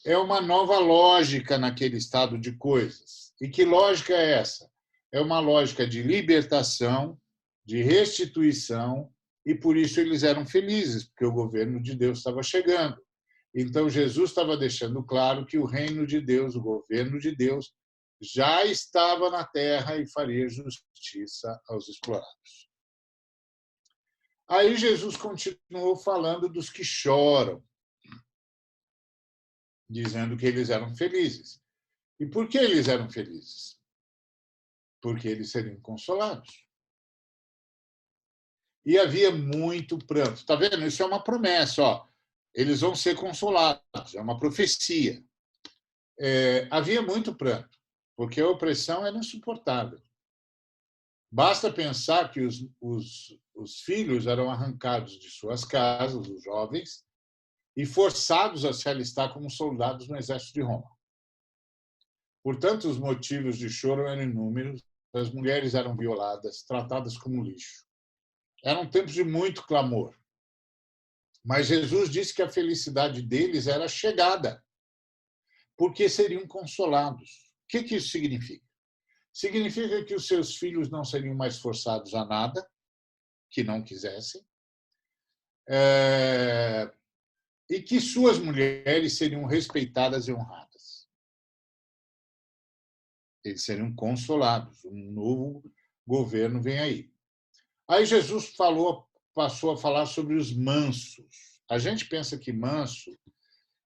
Speaker 5: é uma nova lógica naquele estado de coisas. E que lógica é essa? É uma lógica de libertação, de restituição, e por isso eles eram felizes, porque o governo de Deus estava chegando. Então, Jesus estava deixando claro que o reino de Deus, o governo de Deus, já estava na terra e faria justiça aos explorados. Aí Jesus continuou falando dos que choram, dizendo que eles eram felizes. E por que eles eram felizes? Porque eles seriam consolados. E havia muito pranto. Está vendo? Isso é uma promessa. Ó. Eles vão ser consolados. É uma profecia. Havia muito pranto, porque a opressão era insuportável. Basta pensar que os filhos eram arrancados de suas casas, os jovens, e forçados a se alistar como soldados no exército de Roma. Portanto, os motivos de choro eram inúmeros, as mulheres eram violadas, tratadas como lixo. Eram tempos de muito clamor. Mas Jesus disse que a felicidade deles era chegada, porque seriam consolados. O que isso significa? Significa que os seus filhos não seriam mais forçados a nada, que não quisessem, e que suas mulheres seriam respeitadas e honradas. Eles seriam consolados. Um novo governo vem aí. Aí Jesus passou a falar sobre os mansos. A gente pensa que manso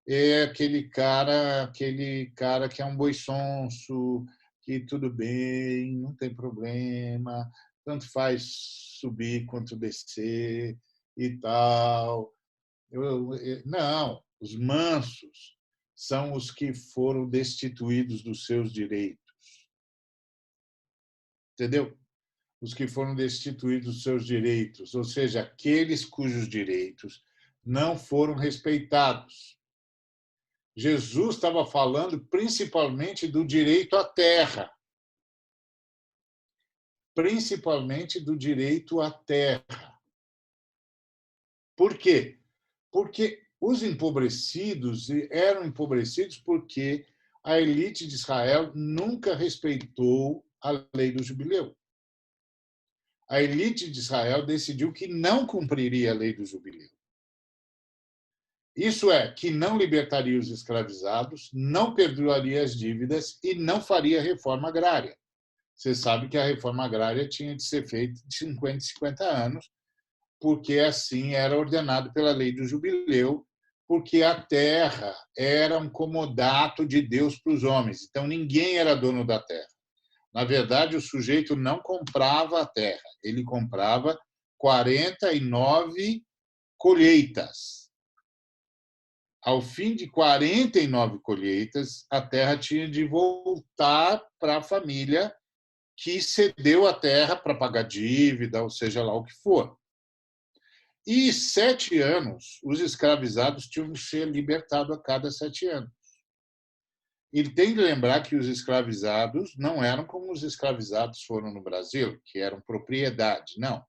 Speaker 5: é aquele cara que é um boi sonso, que tudo bem, não tem problema, tanto faz subir quanto descer e tal. Não, os mansos são os que foram destituídos dos seus direitos. Entendeu? Os que foram destituídos dos seus direitos, ou seja, aqueles cujos direitos não foram respeitados. Jesus estava falando principalmente do direito à terra. Principalmente do direito à terra. Por quê? Porque os empobrecidos eram empobrecidos porque a elite de Israel nunca respeitou a lei do jubileu. A elite de Israel decidiu que não cumpriria a lei do jubileu. Isso é, que não libertaria os escravizados, não perdoaria as dívidas e não faria reforma agrária. Você sabe que a reforma agrária tinha de ser feita de 50 em 50 anos, porque assim era ordenado pela lei do jubileu, porque a terra era um comodato de Deus para os homens. Então, ninguém era dono da terra. Na verdade, o sujeito não comprava a terra, ele comprava 49 colheitas. Ao fim de 49 colheitas, a terra tinha de voltar para a família que cedeu a terra para pagar dívida, ou seja lá o que for. E 7 anos, os escravizados tinham de ser libertados a cada 7 anos. E tem de lembrar que os escravizados não eram como os escravizados foram no Brasil, que eram propriedade, não.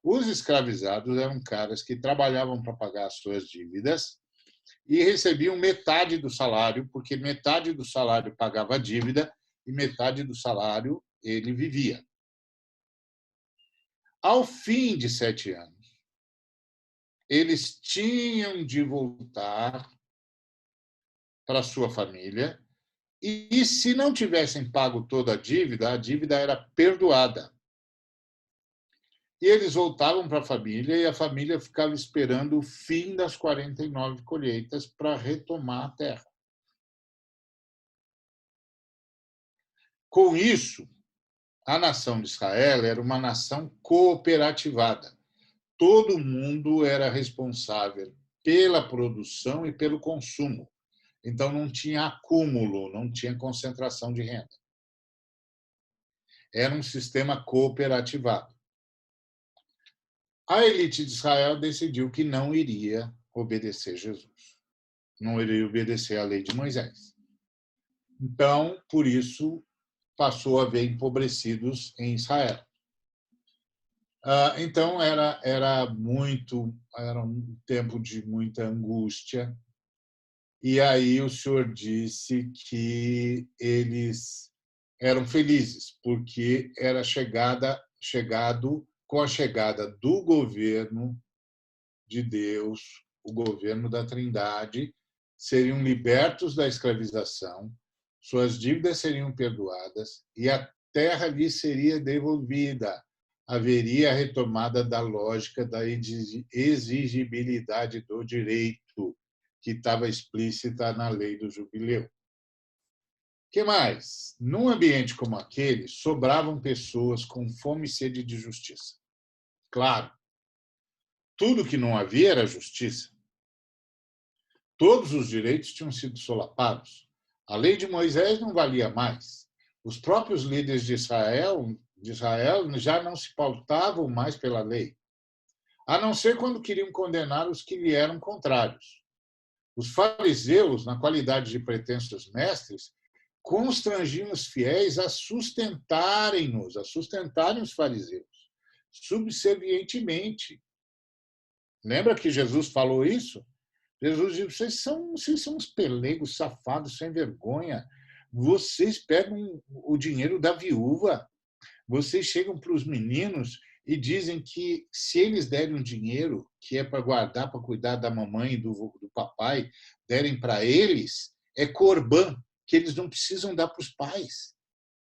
Speaker 5: Os escravizados eram caras que trabalhavam para pagar as suas dívidas e recebiam metade do salário, porque metade do salário pagava a dívida e metade do salário ele vivia. Ao fim de 7 anos, eles tinham de voltar para sua família e, se não tivessem pago toda a dívida era perdoada. E eles voltavam para a família e a família ficava esperando o fim das 49 colheitas para retomar a terra. Com isso, a nação de Israel era uma nação cooperativada. Todo mundo era responsável pela produção e pelo consumo. Então, não tinha acúmulo, não tinha concentração de renda. Era um sistema cooperativado. A elite de Israel decidiu que não iria obedecer Jesus. não iria obedecer à lei de Moisés. Então, por isso, passou a haver empobrecidos em Israel. Então, era um tempo de muita angústia. E aí o Senhor disse que eles eram felizes, porque era chegado com a chegada do governo de Deus, o governo da Trindade, seriam libertos da escravização, suas dívidas seriam perdoadas e a terra lhes seria devolvida. Haveria a retomada da lógica da exigibilidade do direito, que estava explícita na lei do jubileu. Que mais? Num ambiente como aquele, sobravam pessoas com fome e sede de justiça. Claro, tudo que não havia era justiça. Todos os direitos tinham sido solapados. A lei de Moisés não valia mais. Os próprios líderes de Israel já não se pautavam mais pela lei, a não ser quando queriam condenar os que lhe eram contrários. Os fariseus, na qualidade de pretensos mestres, constrangiam os fiéis a sustentarem os fariseus, subservientemente. Lembra que Jesus falou isso? Jesus disse, vocês são uns pelegos safados, sem vergonha. Vocês pegam o dinheiro da viúva, vocês chegam para os meninos e dizem que se eles derem um dinheiro que é para guardar, para cuidar da mamãe e do papai, derem para eles, é corbã, que eles não precisam dar para os pais.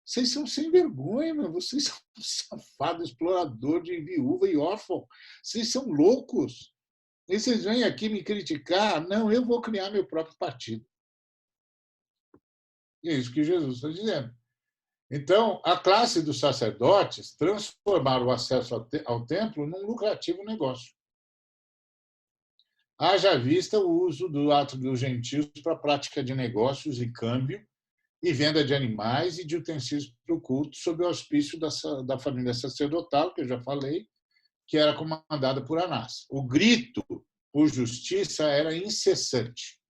Speaker 5: Vocês são sem vergonha, meu. Vocês são safados, explorador de viúva e órfão. Vocês são loucos. E vocês vêm aqui me criticar? Não, eu vou criar meu próprio partido. E é isso que Jesus está dizendo. Então, a classe dos sacerdotes transformaram o acesso ao templo num lucrativo negócio. Haja vista o uso do ato dos gentios para a prática de negócios e câmbio e venda de animais e de utensílios para o culto, sob o auspício da família sacerdotal, que eu já falei, que era comandada por Anás. O grito por justiça era incessante,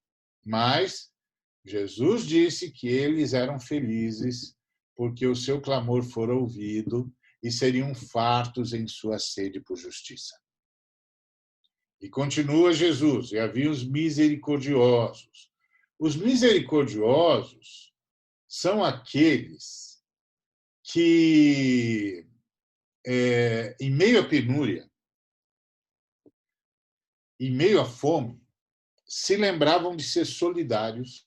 Speaker 5: mas Jesus disse que eles eram felizes porque o seu clamor fora ouvido e seriam fartos em sua sede por justiça. E continua Jesus, e havia os misericordiosos. Os misericordiosos são aqueles que, em meio à penúria, em meio à fome, se lembravam de ser solidários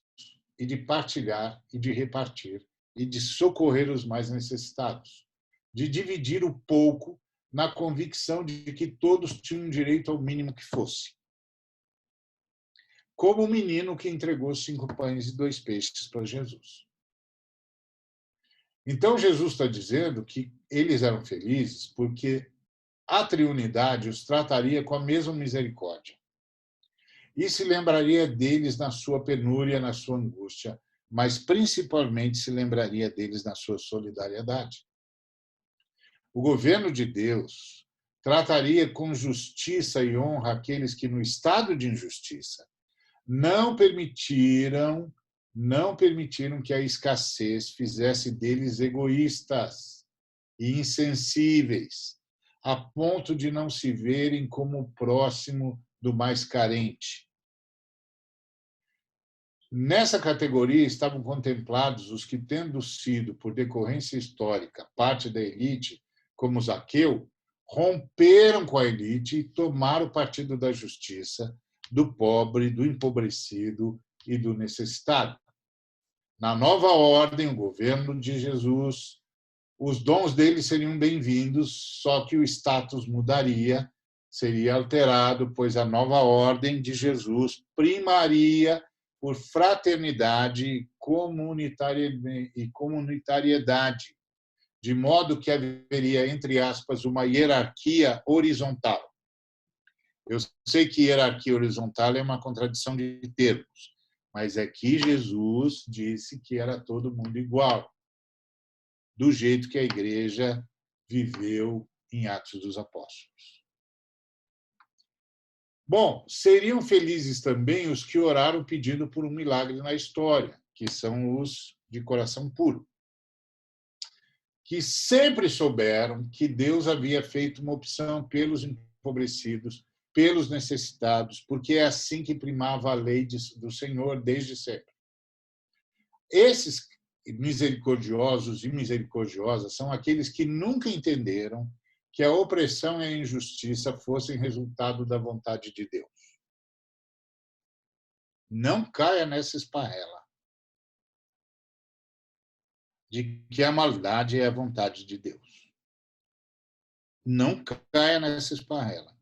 Speaker 5: e de partilhar e de repartir e de socorrer os mais necessitados, de dividir o pouco na convicção de que todos tinham direito ao mínimo que fosse. Como o menino que entregou 5 pães e 2 peixes para Jesus. Então, Jesus está dizendo que eles eram felizes porque a triunidade os trataria com a mesma misericórdia e se lembraria deles na sua penúria, na sua angústia, mas principalmente se lembraria deles na sua solidariedade. O governo de Deus trataria com justiça e honra aqueles que, no estado de injustiça, não permitiram que a escassez fizesse deles egoístas e insensíveis, a ponto de não se verem como o próximo do mais carente. Nessa categoria estavam contemplados os que, tendo sido, por decorrência histórica, parte da elite, como Zaqueu, romperam com a elite e tomaram o partido da justiça, do pobre, do empobrecido e do necessitado. Na nova ordem, o governo de Jesus, os dons dele seriam bem-vindos, só que o status mudaria, seria alterado, pois a nova ordem de Jesus primaria por fraternidade e comunitariedade, de modo que haveria, entre aspas, uma hierarquia horizontal. Eu sei que hierarquia horizontal é uma contradição de termos, mas aqui Jesus disse que era todo mundo igual, do jeito que a igreja viveu em Atos dos Apóstolos. Bom, seriam felizes também os que oraram pedindo por um milagre na história, que são os de coração puro, que sempre souberam que Deus havia feito uma opção pelos empobrecidos, pelos necessitados, porque é assim que primava a lei do Senhor desde sempre. Esses misericordiosos e misericordiosas são aqueles que nunca entenderam que a opressão e a injustiça fossem resultado da vontade de Deus. Não caia nessa esparrela de que a maldade é a vontade de Deus. Não caia nessa esparrela.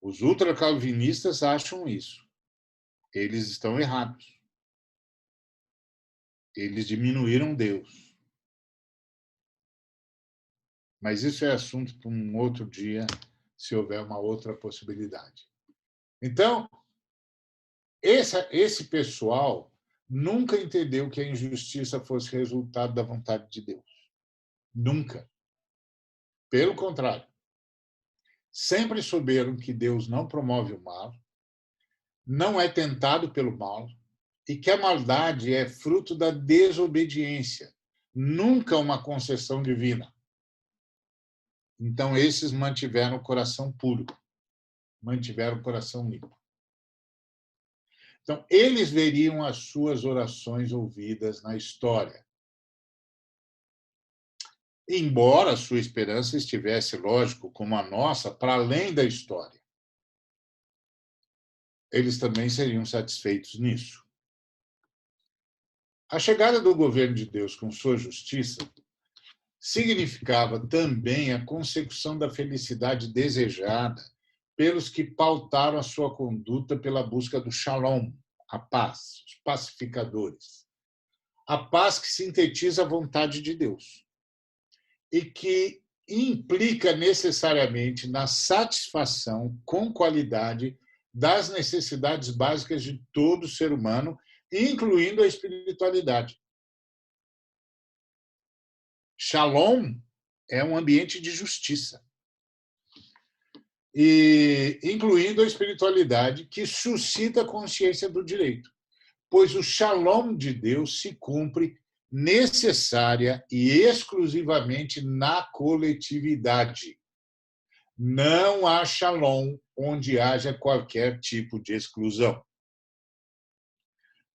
Speaker 5: Os ultracalvinistas acham isso. Eles estão errados. Eles diminuíram Deus. Mas isso é assunto para um outro dia, se houver uma outra possibilidade. Então, esse pessoal nunca entendeu que a injustiça fosse resultado da vontade de Deus. Nunca. Pelo contrário. Sempre souberam que Deus não promove o mal, não é tentado pelo mal, e que a maldade é fruto da desobediência, nunca uma concessão divina. Então, esses mantiveram o coração puro, mantiveram o coração limpo. Então, eles veriam as suas orações ouvidas na história. Embora a sua esperança estivesse, lógico, como a nossa, para além da história. Eles também seriam satisfeitos nisso. A chegada do governo de Deus com sua justiça significava também a consecução da felicidade desejada pelos que pautaram a sua conduta pela busca do shalom, a paz, os pacificadores. A paz que sintetiza a vontade de Deus e que implica necessariamente na satisfação com qualidade das necessidades básicas de todo ser humano, incluindo a espiritualidade. Shalom é um ambiente de justiça, e incluindo a espiritualidade que suscita a consciência do direito, pois o shalom de Deus se cumpre necessária e exclusivamente na coletividade. Não há shalom onde haja qualquer tipo de exclusão.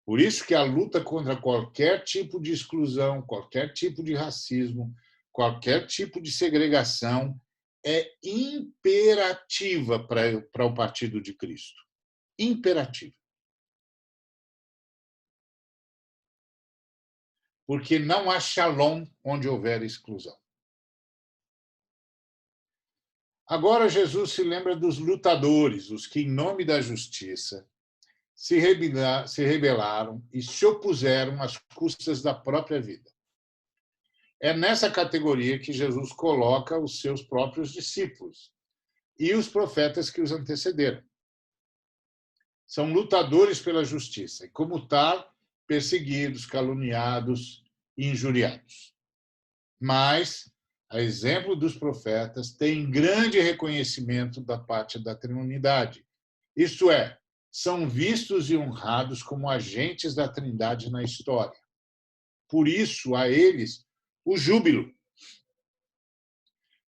Speaker 5: Por isso que a luta contra qualquer tipo de exclusão, qualquer tipo de racismo, qualquer tipo de segregação é imperativa para o Partido de Cristo. Imperativa. Porque não há shalom onde houver exclusão. Agora Jesus se lembra dos lutadores, os que, em nome da justiça, se rebelaram e se opuseram às custas da própria vida. É nessa categoria que Jesus coloca os seus próprios discípulos e os profetas que os antecederam. São lutadores pela justiça e, como tal, perseguidos, caluniados e injuriados. Mas, a exemplo dos profetas, têm grande reconhecimento da parte da Trindade. Isto é, são vistos e honrados como agentes da Trindade na história. Por isso, a eles, o júbilo.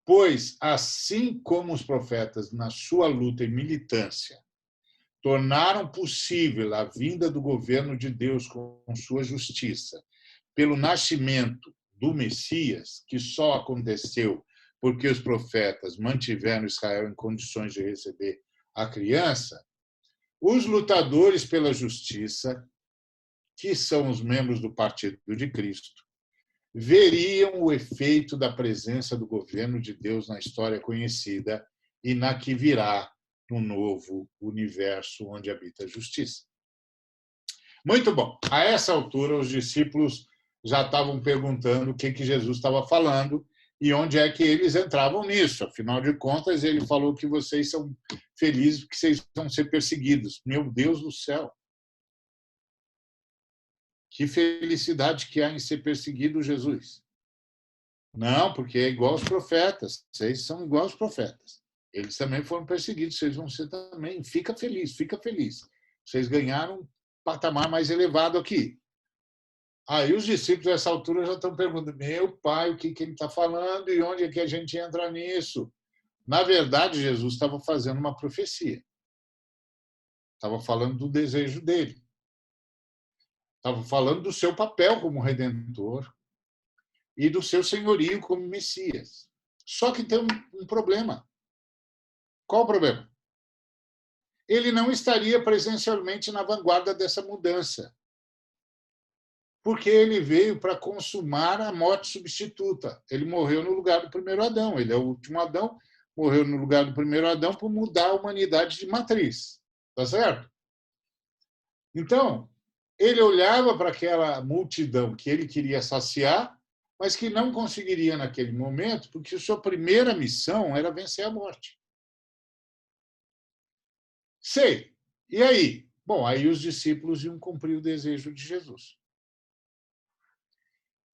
Speaker 5: Pois, assim como os profetas, na sua luta e militância, tornaram possível a vinda do governo de Deus com sua justiça, pelo nascimento do Messias, que só aconteceu porque os profetas mantiveram Israel em condições de receber a criança, os lutadores pela justiça, que são os membros do Partido de Cristo, veriam o efeito da presença do governo de Deus na história conhecida e na que virá no novo universo onde habita a justiça. Muito bom. A essa altura, os discípulos já estavam perguntando o que Jesus estava falando e onde é que eles entravam nisso. Afinal de contas, ele falou que vocês são felizes porque vocês vão ser perseguidos. Meu Deus do céu! Que felicidade que há em ser perseguido, Jesus. Não, porque é igual aos profetas. Vocês são igual aos profetas. Eles também foram perseguidos, vocês vão ser também. Fica feliz, fica feliz. Vocês ganharam um patamar mais elevado aqui. Aí os discípulos, nessa altura, já estão perguntando: meu pai, o que ele está falando e onde é que a gente entra nisso? Na verdade, Jesus estava fazendo uma profecia. Estava falando do desejo dele. Estava falando do seu papel como Redentor e do seu senhorio como Messias. Só que tem um problema. Qual o problema? Ele não estaria presencialmente na vanguarda dessa mudança, porque ele veio para consumar a morte substituta. Ele morreu no lugar do primeiro Adão. Ele é o último Adão, morreu no lugar do primeiro Adão para mudar a humanidade de matriz. Tá certo? Então, ele olhava para aquela multidão que ele queria saciar, mas que não conseguiria naquele momento, porque sua primeira missão era vencer a morte. Sei. E aí? Bom, aí os discípulos iam cumprir o desejo de Jesus.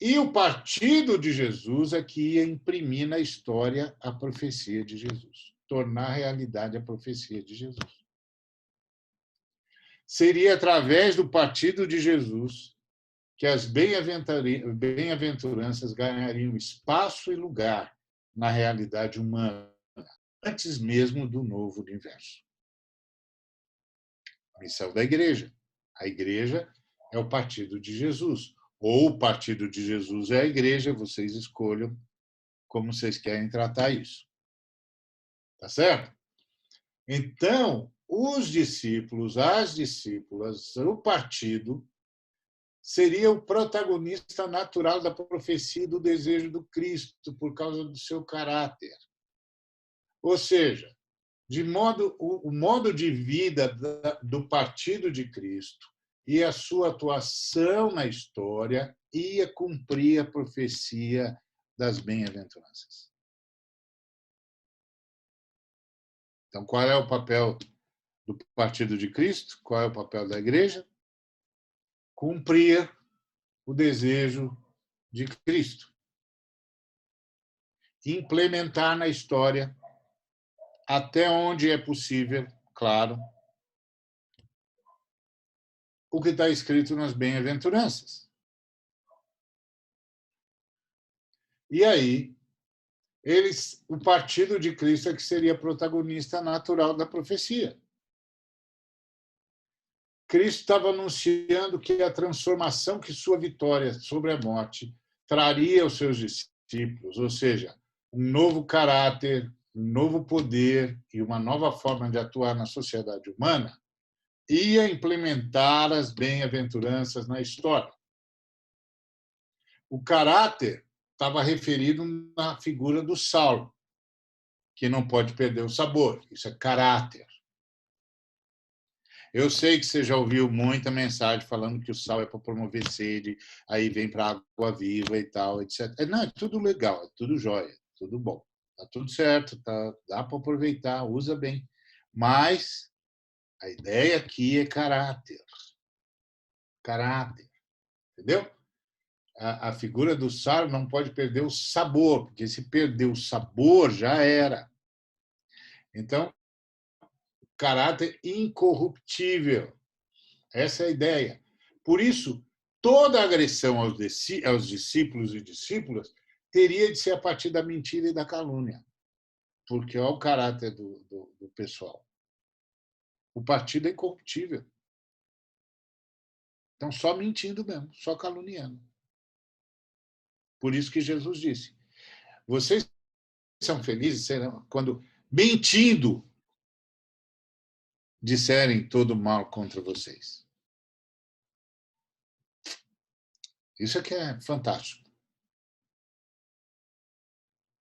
Speaker 5: E o partido de Jesus é que ia imprimir na história a profecia de Jesus, tornar realidade a profecia de Jesus. Seria através do partido de Jesus que as bem-aventuranças ganhariam espaço e lugar na realidade humana, antes mesmo do novo universo. A missão da igreja. A igreja é o partido de Jesus. Ou o partido de Jesus é a igreja, vocês escolham como vocês querem tratar isso. Tá certo? Então, os discípulos, as discípulas, o partido seria o protagonista natural da profecia e do desejo do Cristo por causa do seu caráter. Ou seja, o modo de vida do partido de Cristo e a sua atuação na história ia cumprir a profecia das bem-aventuranças. Então, qual é o papel do partido de Cristo? Qual é o papel da igreja? Cumprir o desejo de Cristo. Implementar na história, até onde é possível, claro, o que está escrito nas bem-aventuranças. E aí, o partido de Cristo é que seria protagonista natural da profecia. Cristo estava anunciando que a transformação que sua vitória sobre a morte traria aos seus discípulos, ou seja, um novo caráter, um novo poder e uma nova forma de atuar na sociedade humana, ia implementar as bem-aventuranças na história. O caráter estava referido na figura do sal, que não pode perder o sabor. Isso é caráter. Eu sei que você já ouviu muita mensagem falando que o sal é para promover sede, aí vem para água viva e tal, etc. Não, é tudo legal, é tudo jóia, tudo bom. Está tudo certo, dá para aproveitar, usa bem. Mas a ideia aqui é caráter. Caráter. Entendeu? A figura do sal não pode perder o sabor, porque se perder o sabor, já era. Então, caráter incorruptível. Essa é a ideia. Por isso, toda agressão aos discípulos e discípulas teria de ser a partir da mentira e da calúnia, porque olha o caráter do pessoal. O partido é incorruptível. Então, só mentindo mesmo, só caluniando. Por isso que Jesus disse: vocês são felizes quando, mentindo, disserem todo mal contra vocês. Isso aqui é fantástico.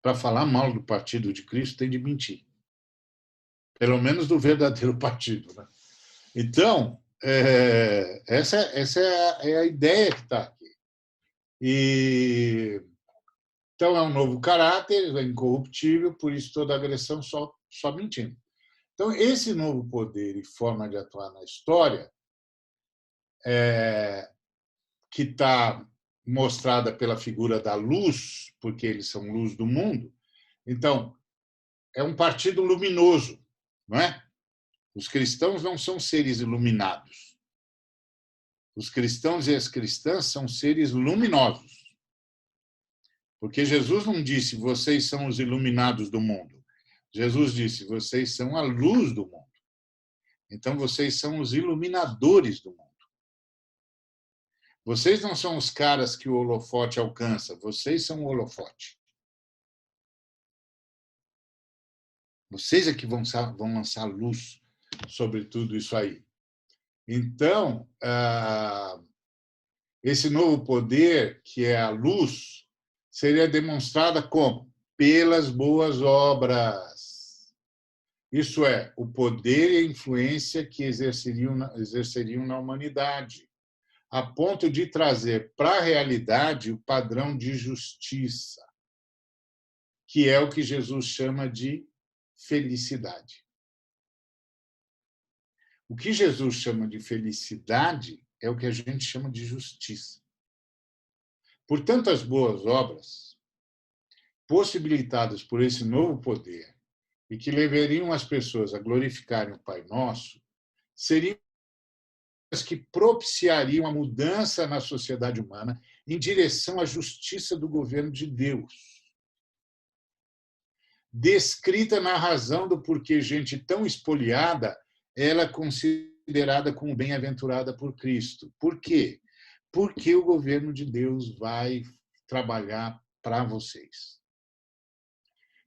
Speaker 5: Para falar mal do partido de Cristo, tem de mentir. Pelo menos do verdadeiro partido. Né? Então, essa é a ideia que está aqui. Então, é um novo caráter, é incorruptível, por isso toda agressão só mentindo. Então, esse novo poder e forma de atuar na história, que está mostrada pela figura da luz, porque eles são luz do mundo. Então, é um partido luminoso, não é? Os cristãos não são seres iluminados. Os cristãos e as cristãs são seres luminosos. Porque Jesus não disse, vocês são os iluminados do mundo. Jesus disse, vocês são a luz do mundo. Então, vocês são os iluminadores do mundo. Vocês não são os caras que o holofote alcança, vocês são o holofote. Vocês é que vão lançar luz sobre tudo isso aí. Então, esse novo poder, que é a luz, seria demonstrada como? Pelas boas obras. Isso é, o poder e a influência que exerceriam na humanidade, a ponto de trazer para a realidade o padrão de justiça, que é o que Jesus chama de felicidade. O que Jesus chama de felicidade é o que a gente chama de justiça. Portanto, as boas obras, possibilitadas por esse novo poder e que levariam as pessoas a glorificarem o Pai Nosso, seriam as que propiciariam a mudança na sociedade humana em direção à justiça do governo de Deus. Descrita na razão do porquê gente tão espoliada ela é considerada como bem-aventurada por Cristo. Por quê? Porque o governo de Deus vai trabalhar para vocês.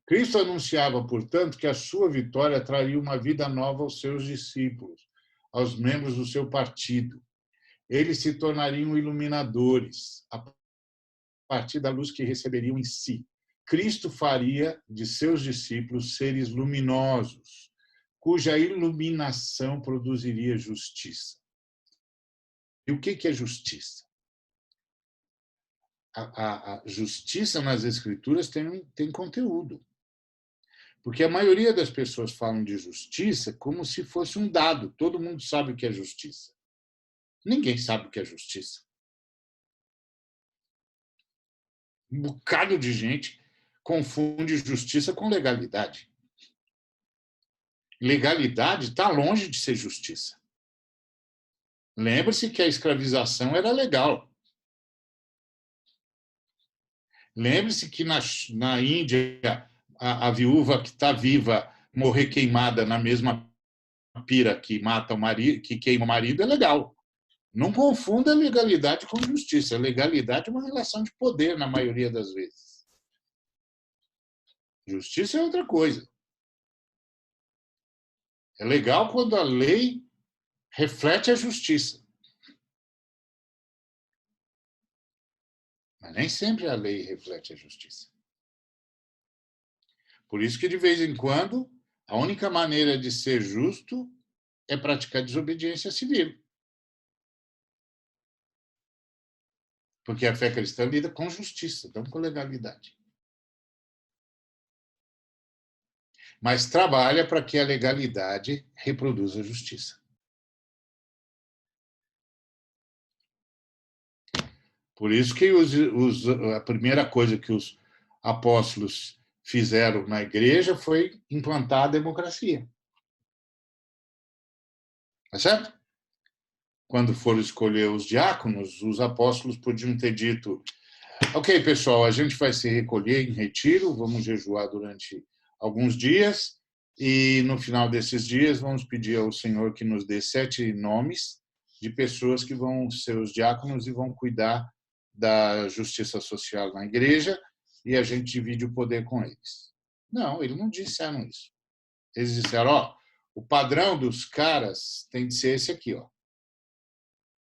Speaker 5: Cristo anunciava, portanto, que a sua vitória traria uma vida nova aos seus discípulos, aos membros do seu partido. Eles se tornariam iluminadores a partir da luz que receberiam em si. Cristo faria de seus discípulos seres luminosos, cuja iluminação produziria justiça. E o que é justiça? A justiça nas Escrituras tem conteúdo. Porque a maioria das pessoas falam de justiça como se fosse um dado. Todo mundo sabe o que é justiça. Ninguém sabe o que é justiça. Um bocado de gente confunde justiça com legalidade. Legalidade está longe de ser justiça. Lembre-se que a escravização era legal. Lembre-se que na Índia, a viúva que está viva morrer queimada na mesma pira que mata o marido, que queima o marido, é legal. Não confunda legalidade com justiça. A legalidade é uma relação de poder, na maioria das vezes. Justiça é outra coisa. É legal quando a lei reflete a justiça. Mas nem sempre a lei reflete a justiça. Por isso que, de vez em quando, a única maneira de ser justo é praticar desobediência civil. Porque a fé cristã lida com justiça, não com legalidade. Mas trabalha para que a legalidade reproduza a justiça. Por isso que a primeira coisa que os apóstolos fizeram na igreja foi implantar a democracia. Tá certo? Quando foram escolher os diáconos, os apóstolos podiam ter dito: ok, pessoal, a gente vai se recolher em retiro, vamos jejuar durante alguns dias e, no final desses dias, vamos pedir ao Senhor que nos dê 7 nomes de pessoas que vão ser os diáconos e vão cuidar da justiça social na igreja e a gente divide o poder com eles. Não, eles não disseram isso. Eles disseram: ó, o padrão dos caras tem de ser esse aqui, ó.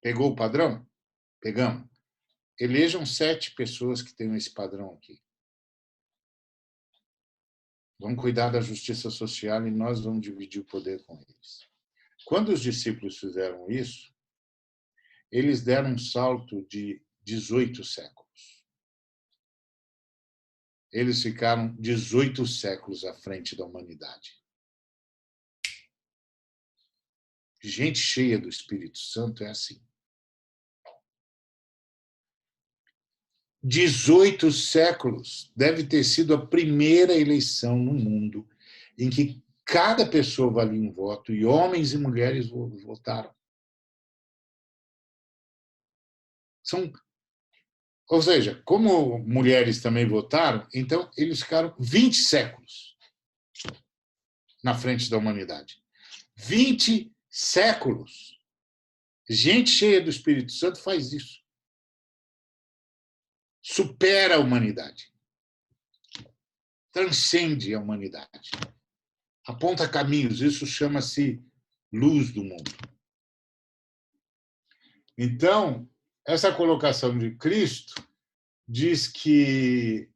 Speaker 5: Pegou o padrão? Pegamos. Elejam 7 pessoas que tenham esse padrão aqui. Vão cuidar da justiça social e nós vamos dividir o poder com eles. Quando os discípulos fizeram isso, eles deram um salto de 18 séculos. Eles ficaram 18 séculos à frente da humanidade. Gente cheia do Espírito Santo é assim. 18 séculos deve ter sido a primeira eleição no mundo em que cada pessoa valia um voto e homens e mulheres votaram. Ou seja, como mulheres também votaram, então eles ficaram 20 séculos na frente da humanidade. 20 séculos. Gente cheia do Espírito Santo faz isso. Supera a humanidade. Transcende a humanidade. Aponta caminhos. Isso chama-se luz do mundo. Então, essa colocação de Cristo diz que